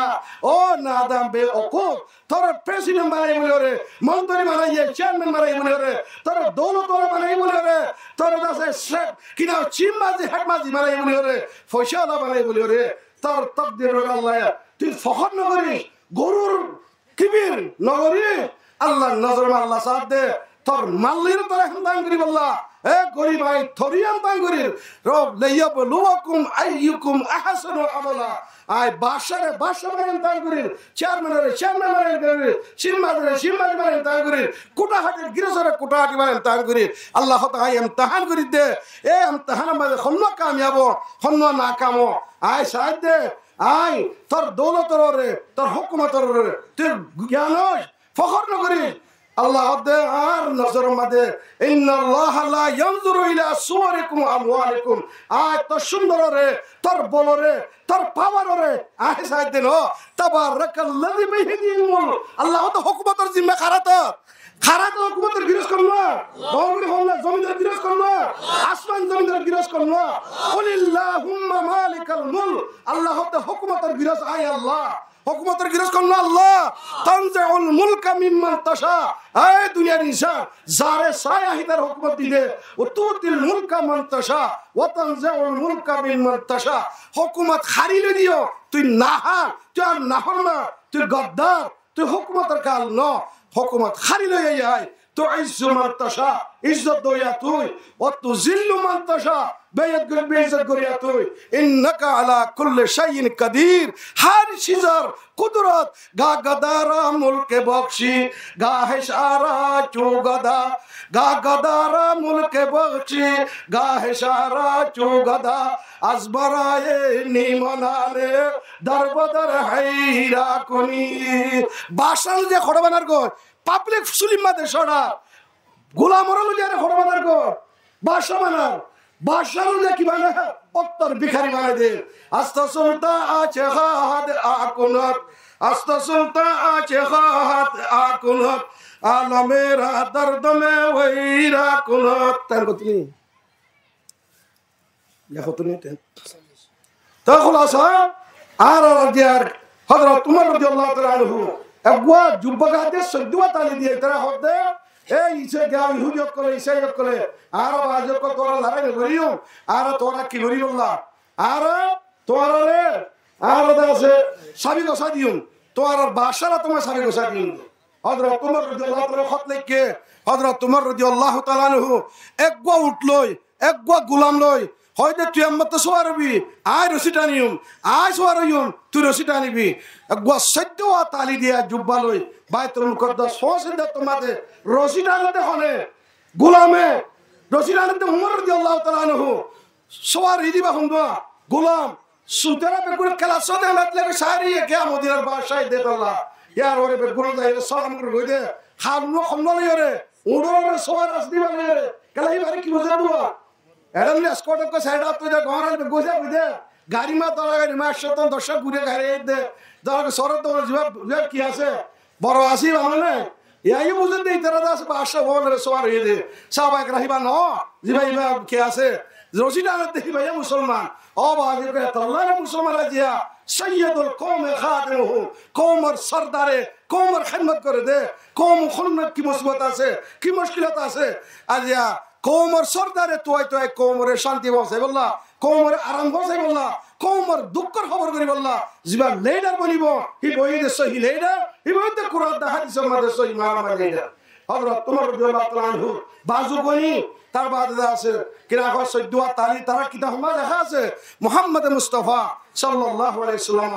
ओ नादा बेवकूफ तोर प्रेसिडेंट बनाई बोले रे मंत्री बनाई चेयरमैन बनाई बोले रे तोर दौलत वाला बनाई बोले रे तोर दासे शेख किना चिम्माजी हटमाजी बनाई बोले रे फैसला बनाई बोले रे तोर तकदीर अल्लाह তুই ফখর নগরী গরুর কিবির নগরী আল্লাহ নজর আল্লাহ সাথ দে তোর মাল্লির তোর এখন দান করি বললা এ গরিব ভাই থরিয়ান দান করি রব লিয়াবলুয়াকুম আইয়ুকুম আহসানু আমালা আই বাদশারে বাদশা বানান দান করি চেয়ারম্যানের চেয়ারম্যান বানান করি সিম্মাদের সিম্মাদ বানান দান করি কুটাহাটের গিরসরে কুটাহাটি বানান দান করি আল্লাহ তাআলা ইমতিহান করি দে এ ইমতিহান মধ্যে খন্ন কামিয়াব খন্ন নাকামো আই সাথ দে আই তোর দৌলতর রে তোর হুকুমতর রে তুই জ্ঞান ফখর নগরী আল্লাহ দে আর নজর মধ্যে ইন্নাল্লাহ লা ইয়ানজুরু ইলা সুওয়ারিকুম আমওয়ালিকুম আয় তোর সুন্দর রে তোর বল রে তোর পাওয়ার রে আয় সাইদ দিন তাবারাকাল্লাযী বিহিদিল মুলক আল্লাহ তো হুকুমতর জিম্মা খারাত খারাত হুকুমতের বিরোধ করল না দৌড়ি হল না জমিদার বিরোধ করল না আসমান জমিদার বিরোধ করল না কুলিল্লাহুম্মা মালিকাল মুলক আল্লাহ তো হুকুমতের বিরোধ আয় আল্লাহ হুকুমতের বিরোধ করল না আল্লাহ তানজাউল মুলকা মিম্মান তাশা এই দুনিয়ার ইনসান যারে চায় আহিতার হুকুমত দিলে ও তুতিল মুলকা মান তাশা ওয়া তানজাউল মুলকা মিম্মান তাশা হুকুমত খারিলে দিও তুই নাহার তুই আর নাফরমান তুই গদ্দার তুই হুকুমতের কাল ন হুকুমত খারিলে আয় تعز من تشاء عزت دویا توی و تذل من تشاء বেইজ্জত করিয়া তুই ইন্নাকা আলা কুল্লি শাইইন কাদির হর চিজর কুদরত গা গদারা মুলকে বখশি গা হেসারা চুগদা গা গদারা মুলকে বখশি গা হেসারা চুগদা আসবরায়ে নিমনালে দরবদর হাইরা কোনি বাসাল যে খড়বানার গো পাবলিক সুলিমাতে সরা গোলামরা লইয়ারে খড়বানার গো বাসা বানার বাদশাহরে কি বানা উত্তর ভিখারি বানাই দে আস্তা সুলতা আছে হাত আকুনত আস্তা সুলতা আছে হাত আকুনত আলমেরা দর্দ মে ওইরা কুনত তার কতনি দেখো তুমি তো খলাসা আর দিয়ার হযরত উমর রাদিয়াল্লাহু তাআলা আনহু একবা যুবকাতে সদুয়া তালি দিয়ে তারা হদে এই ইসে গাও হুজক করে ইসে করে আর বাজক তোরা লড়াই করিও আর তোরা কি করি বললা আর তোরা রে আর দাসে সাবি গোসা দিও তোর বাসারা তোমার সাবি গোসা দিও হযরত উমর রাদিয়াল্লাহু তাআলা খত লিখে হযরত উমর রাদিয়াল্লাহু তাআলা আনহু একগা উঠলই একগা গোলাম লই হয়তো তুই আমার তো সোয়ারবি আয় রশিটা নিয়ম আয় সোয়ারিয়ম তুই রশিটা নিবি একগা সদ্য তালি দিয়া জুব্বা লই বাইতুল মুকদ্দাস সোসিদা তোমাদের রশিটা আনতে হলে গোলামে রশিটা আনতে উমর রাদিয়াল্লাহু তাআলা আনহু সোয়ারি দিবা হুন্দা গোলাম সুতরা বেগুন খেলা সদে লাগলে সারি কে মদিনার বাদশাহ দে আল্লাহ ইয়ার ওরে বেগুন যাই সালাম করে লই দে খানো খন্নলি ওরে উড়রে সোয়ার আসদি বলে কেলাই বারে কি বুঝা দুয়া এডালে স্কট কো সাইড আপ তো গহরাল বে গোজা বুঝে গাড়ি মা তোরা গাড়ি মা শতন দর্শক ঘুরে ঘরে দে দর সরত জিবা কি আছে বড় আসি মানে ইয়াই বুঝে দেই তারা আছে বাসা বলে সবার হয়ে দে সাবাইক রাহিবা ন জি ভাই কে আছে রশিদ আনতে দেখি ভাই মুসলমান ও বাজি কে আল্লাহ মুসলমান রাজিয়া সৈয়দুল কওম খাদিমুহু কওমের সরদারে কওমের খিদমত করে দে কওম খুলমত কি মুসিবত আছে কি মুশকিলাত আছে আজিয়া কওমের সরদারে তুই কওমের শান্তি বসে বললা কওমের আরাম বসে বললা কওমের দুঃখের খবর করি বললা জিবা লিডার বনিব হি বইদে সহি লিডার হি বইদে কুরআন দা হাদিসের মধ্যে সহি মারামা লিডার হযরত ওমর রাদিয়াল্লাহু তাআলা আনহু বাজু বনি তার বাদে আছে কিনা হয় সৈয়দুয়া তালি তারা কিতাব মধ্যে লেখা আছে মুহাম্মদ মুস্তাফা সাল্লাল্লাহু আলাইহি সাল্লাম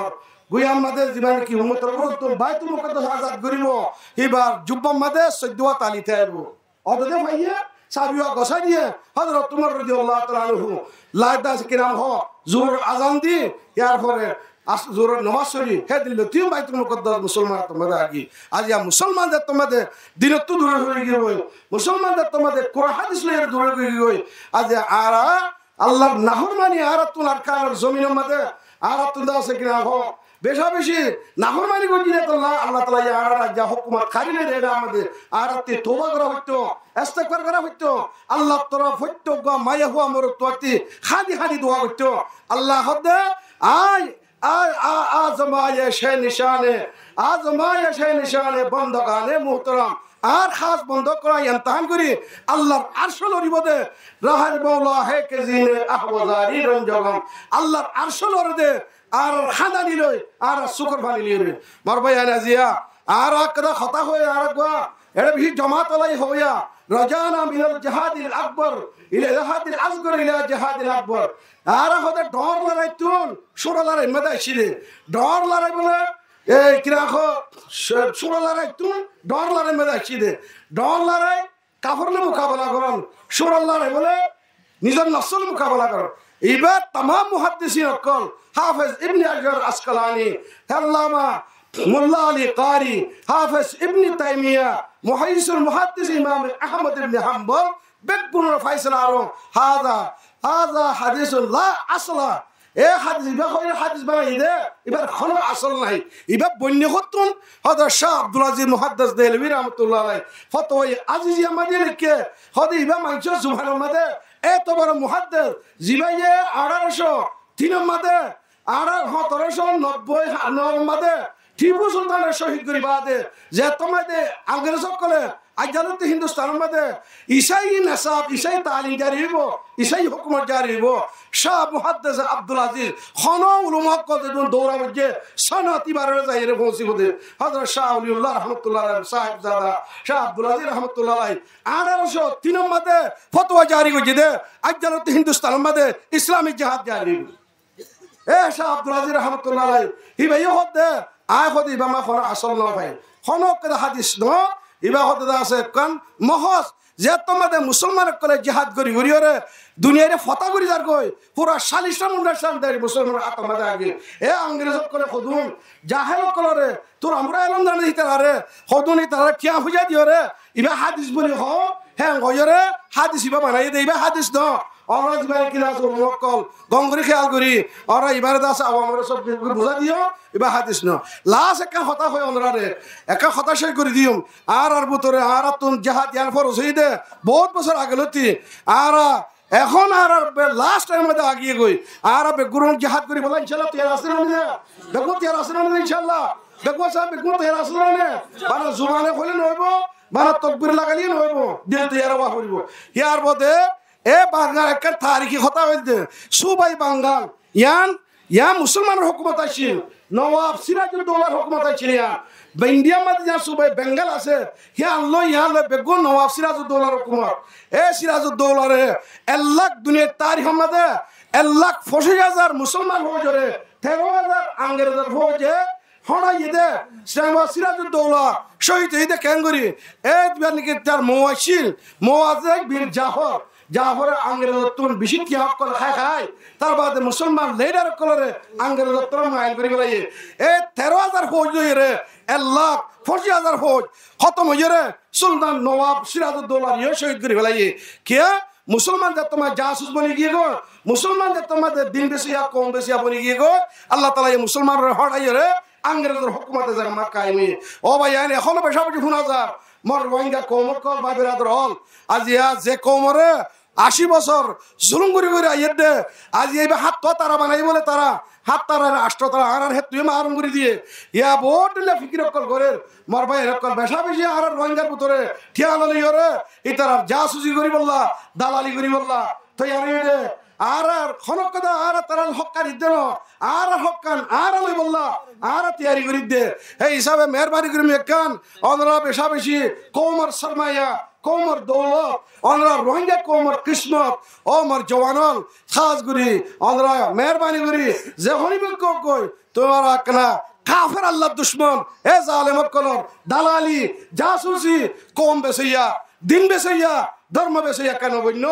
গুয়াম মধ্যে জীবন কি উম্মতের তো বাইতুল মুকদ্দাস আজাদ করিব এবার জুব্বা মধ্যে সৈয়দুয়া তালি থাকবো অদে ভাইয়া সাবিয়া গোসা দিয়ে হযরত ওমর রাদিয়াল্লাহু তাআলা আনহু লাইদা কিরাম হ জোর আজান দি ইয়ার পরে জোর নামাজ পড়ি হে দিল তিন বাইতুল মুকদ্দাস মুসলমান তোমাদের আগি আজ ইয়া মুসলমানদের তোমাদের দিনত দূরে হয়ে গিয়ে মুসলমানদের তোমাদের কোরআন হাদিস লয়ে দূরে হয়ে গিয়ে আজ আরা আল্লাহর নাফরমানি আরা তোলার কারণ জমিনের মধ্যে আরা তুন্দা আছে কিরাম হ বেশা বেশি নাফরমানি করিলে তো আল্লাহ তাআলা ইয়া আরা যা হুকুমত খারিলে দেয় আমাদের আরাতে তওবা করা হইতো ইস্তিগফার করা হইতো আল্লাহ তরফ হইতো গা মায়া হুয়া মর তোতি খাদি খাদি দোয়া হইতো আল্লাহ হদে আয় আজমায়ে শে নিশানে আজমায়ে শে নিশানে বন্দগানে মুহতারাম আর খাস বন্ধ করা ইমতিহান করি আল্লাহর আরশ লরিবদে রাহের মাওলা হে কে জিনে আহওয়াজারি রঞ্জগম আল্লাহর আরশ লরদে আর খাদানি লই আর শুকর বানি লিরে মার ভাই আনাজিয়া আর আকদা খতা হয়ে আর গা এর ভি জামাত লাই হইয়া রাজানা মিনাল জিহাদিল আকবর ইলা জিহাদিল আসগর ইলা জিহাদিল আকবর আর হতে ডর লড়াই তুন সুরা লড়াই মেদাইছিলে ডর লড়াই বলে এই কিরাখো সুরা লড়াই তুন ডর লড়াই মেদাইছিলে ডর লড়াই কাফরলে মোকাবেলা করন সুরা লড়াই বলে নিজের নসল মোকাবেলা করন এবার तमाम মুহাদ্দিসিন অকল হাফেজ ইবনে হাজার আসকালানি আল্লামা মোল্লা আলী কারি হাফেজ ইবনে তাইমিয়া মুহাইসুল মুহাদ্দিস ইমাম আহমদ ইবনে হাম্বল বেগুন ফাইসালা আরো হাদা হাদিসুল লা আসলা এ হাদিস হাদিস বানাই দে এবার কোনো আসল নাই এবার বন্য হতুন হযরত শাহ আব্দুল আজিজ মুহাদ্দিস দেলভি রাহমাতুল্লাহ আলাইহি ফতোয়া আজিজিয়া মাদিয়ে লিখে হদি ইমাম মানসুর সুবহানাল্লাহ মাদে এত বড় মুহাদ্দিস জিবাইয়ে 1803 মাদে 1790 মাদে টিপু সুলতানের শহীদ করি বাদে যে তোমাদের আঙ্গ্রেজ সকলে আজালতে হিন্দুস্তানের মধ্যে ইসাই নাসাব ইসাই তালিম জারি হইব ইসাই হুকুমত জারি হইব শাহ মুহাদ্দিস আব্দুল আজিজ খানো উলুমা কদে দৌড়া মধ্যে সনতি বারে যাইরে পৌঁছিব দে হযরত শাহ ওলিউল্লাহ রাহমাতুল্লাহ আলাইহি সাহেবজাদা শাহ আব্দুল আজিজ রাহমাতুল্লাহ আলাইহি 1803 মধ্যে ফতোয়া জারি কইছে দে আজালতে হিন্দুস্তানের মধ্যে ইসলামিক জিহাদ জারি হইব এ শাহ আব্দুল আজিজ রাহমাতুল্লাহ আলাইহি হি ভাই হদে আয় হদি বামা ফরা আসল না ভাই খনো কে হাদিস ন ইবা হতে আছে কান মহজ যে তোমাদের মুসলমান করে জিহাদ করি ঘুরিয়রে দুনিয়ারে ফতা করি যার কই পুরা 40টা মুন্ডাসান দেয় মুসলমান আত্মাদে আগে এ ইংরেজ করে খদুন জাহেল কলরে তোর আমরা এলন জানি দিতে আরে খদুনি তারা কিয়া হইয়া দিওরে ইবা হাদিস বলি হ হ্যাঁ গয়রে হাদিস ইবা বানাই দে ইবা হাদিস ন ওরা জীবন কিনা মক্কল গঙ্গরি খেয়াল করি ওরা ইবারে দাস আমরা সব বুঝা দিও ইবা হাদিস ন লাশ একা হতা হয় ওনরারে একা হতাশাই করে দিও আর ভিতরে আর তুন জাহাদ ইয়ার ফর হইদে বহুত বছর আগে লতি আর এখন আর লাস্ট টাইম মধ্যে আগিয়ে গই আর বেগুরন জাহাদ করি বলা ইনশাআল্লাহ তৈরি আছে না বেগুন তৈরি আছে না ইনশাআল্লাহ বেগুন সাহেব বেগুন তৈরি আছে না মানে জুবানে কইলে নইব মানে তাকবীর লাগালি নইব দিল তৈরি হওয়া করিব ইয়ার মধ্যে এ বাঙাল একটা তারিখি কথা হইতে সুবাই বাঙ্গাল ইয়ান মুসলমানের হুকুমত আছিল নওয়াব সিরাজউদ্দৌলার হুকুমত আছিল ইন্ডিয়ার মধ্যে যা সুবাই বেঙ্গল আছে ইয়ান বেগুন নওয়াব সিরাজউদ্দৌলার হুকুমত এ সিরাজউদ্দৌলারে 1 লাখ দুনিয়ার তারিখ মধ্যে 1,80,000 মুসলমান ফৌজরে 13,000 আঙ্গ্রেজের ফৌজে হড়াইদে সিরাজউদ্দৌলা শহীদ হইতে ক্যাঙ্গুরি এই নাকি তার মৌয়াশিল মৌয়াজে বীর জাফর আঙ্গ্রেজত্বর বেশি কি হক করে খায় তার বাদে মুসলমান লিডার কলরে আঙ্গ্রেজত্বর মাইল করে গেলাই এ 13,000 ফৌজ রে 1,80,000 ফৌজ খতম হইয়ে রে সুলতান নওয়াব সিরাজউদ্দৌলা ইয়ে শহীদ করে গেলাই কে মুসলমানদের তোমার জাসুস বনে গিয়ে গো মুসলমানদের তোমাদের দিন বেশিয়া কম বেশিয়া বনে গিয়ে গো আল্লাহ তাআলা এই মুসলমানরা হড়াইয়ে রে আঙ্গ্রেজের হুকুমতে যারা মাক্কায় ও ভাই এখনো বেশাবেশি শোনা যায় মর রোহিঙ্গা কৌমক বা বেরাদর হল আজি যে কৌমরে 80 বছর জুলুম করে করে আইয়ে দে আজি এই হাত তো তারা বানাই বলে তারা হাত তারা রাষ্ট্র তারা আর হে তুই মারুম করে দিয়ে ইয়া বহুত দিলে ফিকির কল করে মর ভাই এরকম বেশা বেশি আর রোহিঙ্গার ভিতরে ঠিয়ালো লিওরে এই তারা জাসুসি করি বললা দালালি করি বললা তো আমি দে আর খনক কথা আর তারা হক্কানি দেন আর হক্কান আর লই বললা আর তৈরি করি দে এই হিসাবে মেহরবানি করি মেকান অনরা বেশা বেশি কৌমর শর্মাইয়া কৌমর দৌলত অনরা রোহিঙ্গা কৌমর কিসমত ও মর জওয়ানল খাস করি অনরা মেহরবানি করি যে হনিবে কই তোমার আকনা কাফের আল্লাহ দুশ্মন এ জালেম কলর দালালি জাসুসি কম বেসাইয়া দিন বেসাইয়া ধর্ম বেসাইয়া কেন বন্য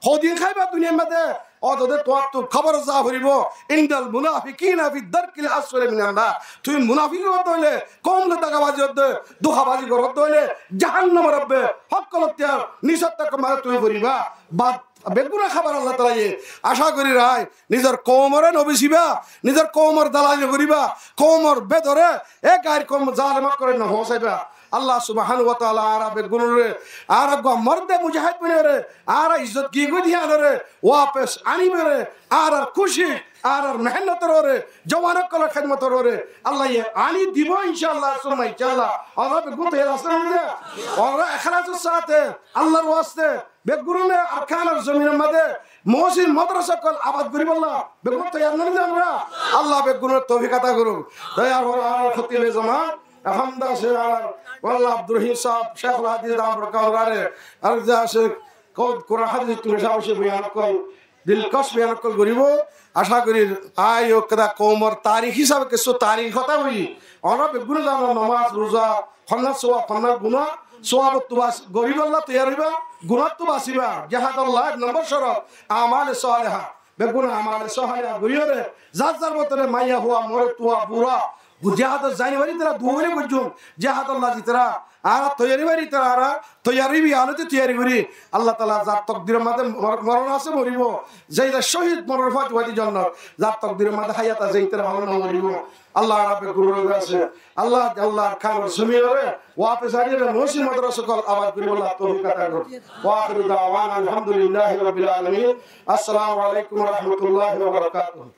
হদিন খাইবা দুনিয়ার মধ্যে অতদের তোমার তো খবর যা হরিব ইন্দাল মুনাফিকিনা ফি দারকিল আসফালি মিনান নার তুমি মুনাফিক হতে হইলে কমলে টাকাবাজি হতে দুহাবাজি করতে হইলে জাহান্নামে রব্বে হকলতিয়ার নিসত্তা কমায় তুমি করিবা বাদ বেগুনা খাবার আল্লাহ তাআলা আশা করি রায় নিজের কওমরে নবিসিবা নিজের কওমর দালালি করিবা কওমর বেদরে এ গায়ের কম জালেম করে না হোসাইবা আল্লাহ সুবহানাহু ওয়া তাআলা আরবে গুনুরে আর মর্দে মুজাহিদ বনে আর ইজ্জত কি গো দিয়ান রে ওয়াপস আনিবে রে আর খুশি আর মেহনত রে জওয়ান কল খিদমত রে আল্লাহ আনি দিব ইনশাআল্লাহ সুমা ইনশাআল্লাহ আল্লাহ গুতে রাসূল দে আর ইখলাসের সাথে আল্লাহর ওয়াস্তে বেগুনে আরকানের জমিনের মধ্যে মহসিন মাদ্রাসা কল আবাদ করি বললা বেগুন তৈয়ার নই আমরা আল্লাহ বেগুনের তৌফিক আতা করুন দয়া করে খতিবে জামান আলহামদুলিল্লাহ শেখ ওয়াল্লাহ আব্দুর রহিম সাহেব শেখুল হাদিস দাম বরকাতুহু আর যা শেখ কোরআন হাদিস তুমি সাহসে বয়ান কর দিলকশ বয়ান কর গরিব আশা করি আয় কদা কওমর তারিখ হিসাবে কিছু তারিখ কথা হই অনব গুণ জানো নামাজ রোজা ফন্না সোয়া ফন্না গুনাহ সোয়াবত তুবাস গরিব আল্লাহ তৈয়ার হইবা গুনাহ তো বাসিবা জাহাদাল্লাহ নম্বর শরত আমাল সালেহা বেগুন আমাল সালেহা গরিয়রে জাত জার মতরে মাইয়া হুয়া মরে তুয়া বুড়া جهاد الزاني ترى دوري بجوم جهاد الله ترى أنا تياري وري ترى أنا تياري بيانو تياري وري الله تعالى ذات تقدير ماذا مرنا سه مريبو زي الشهيد مرفات وادي جنة ذات تقدير ماذا حياة زي ترى مرنا مريبو الله رب كرور راسه الله الله كان سميره واپس آديه موسى مدرسة كل آباد كريم الله توفيق عطا وآخر دعوانا الحمد لله رب العالمين السلام عليكم ورحمة الله وبركاته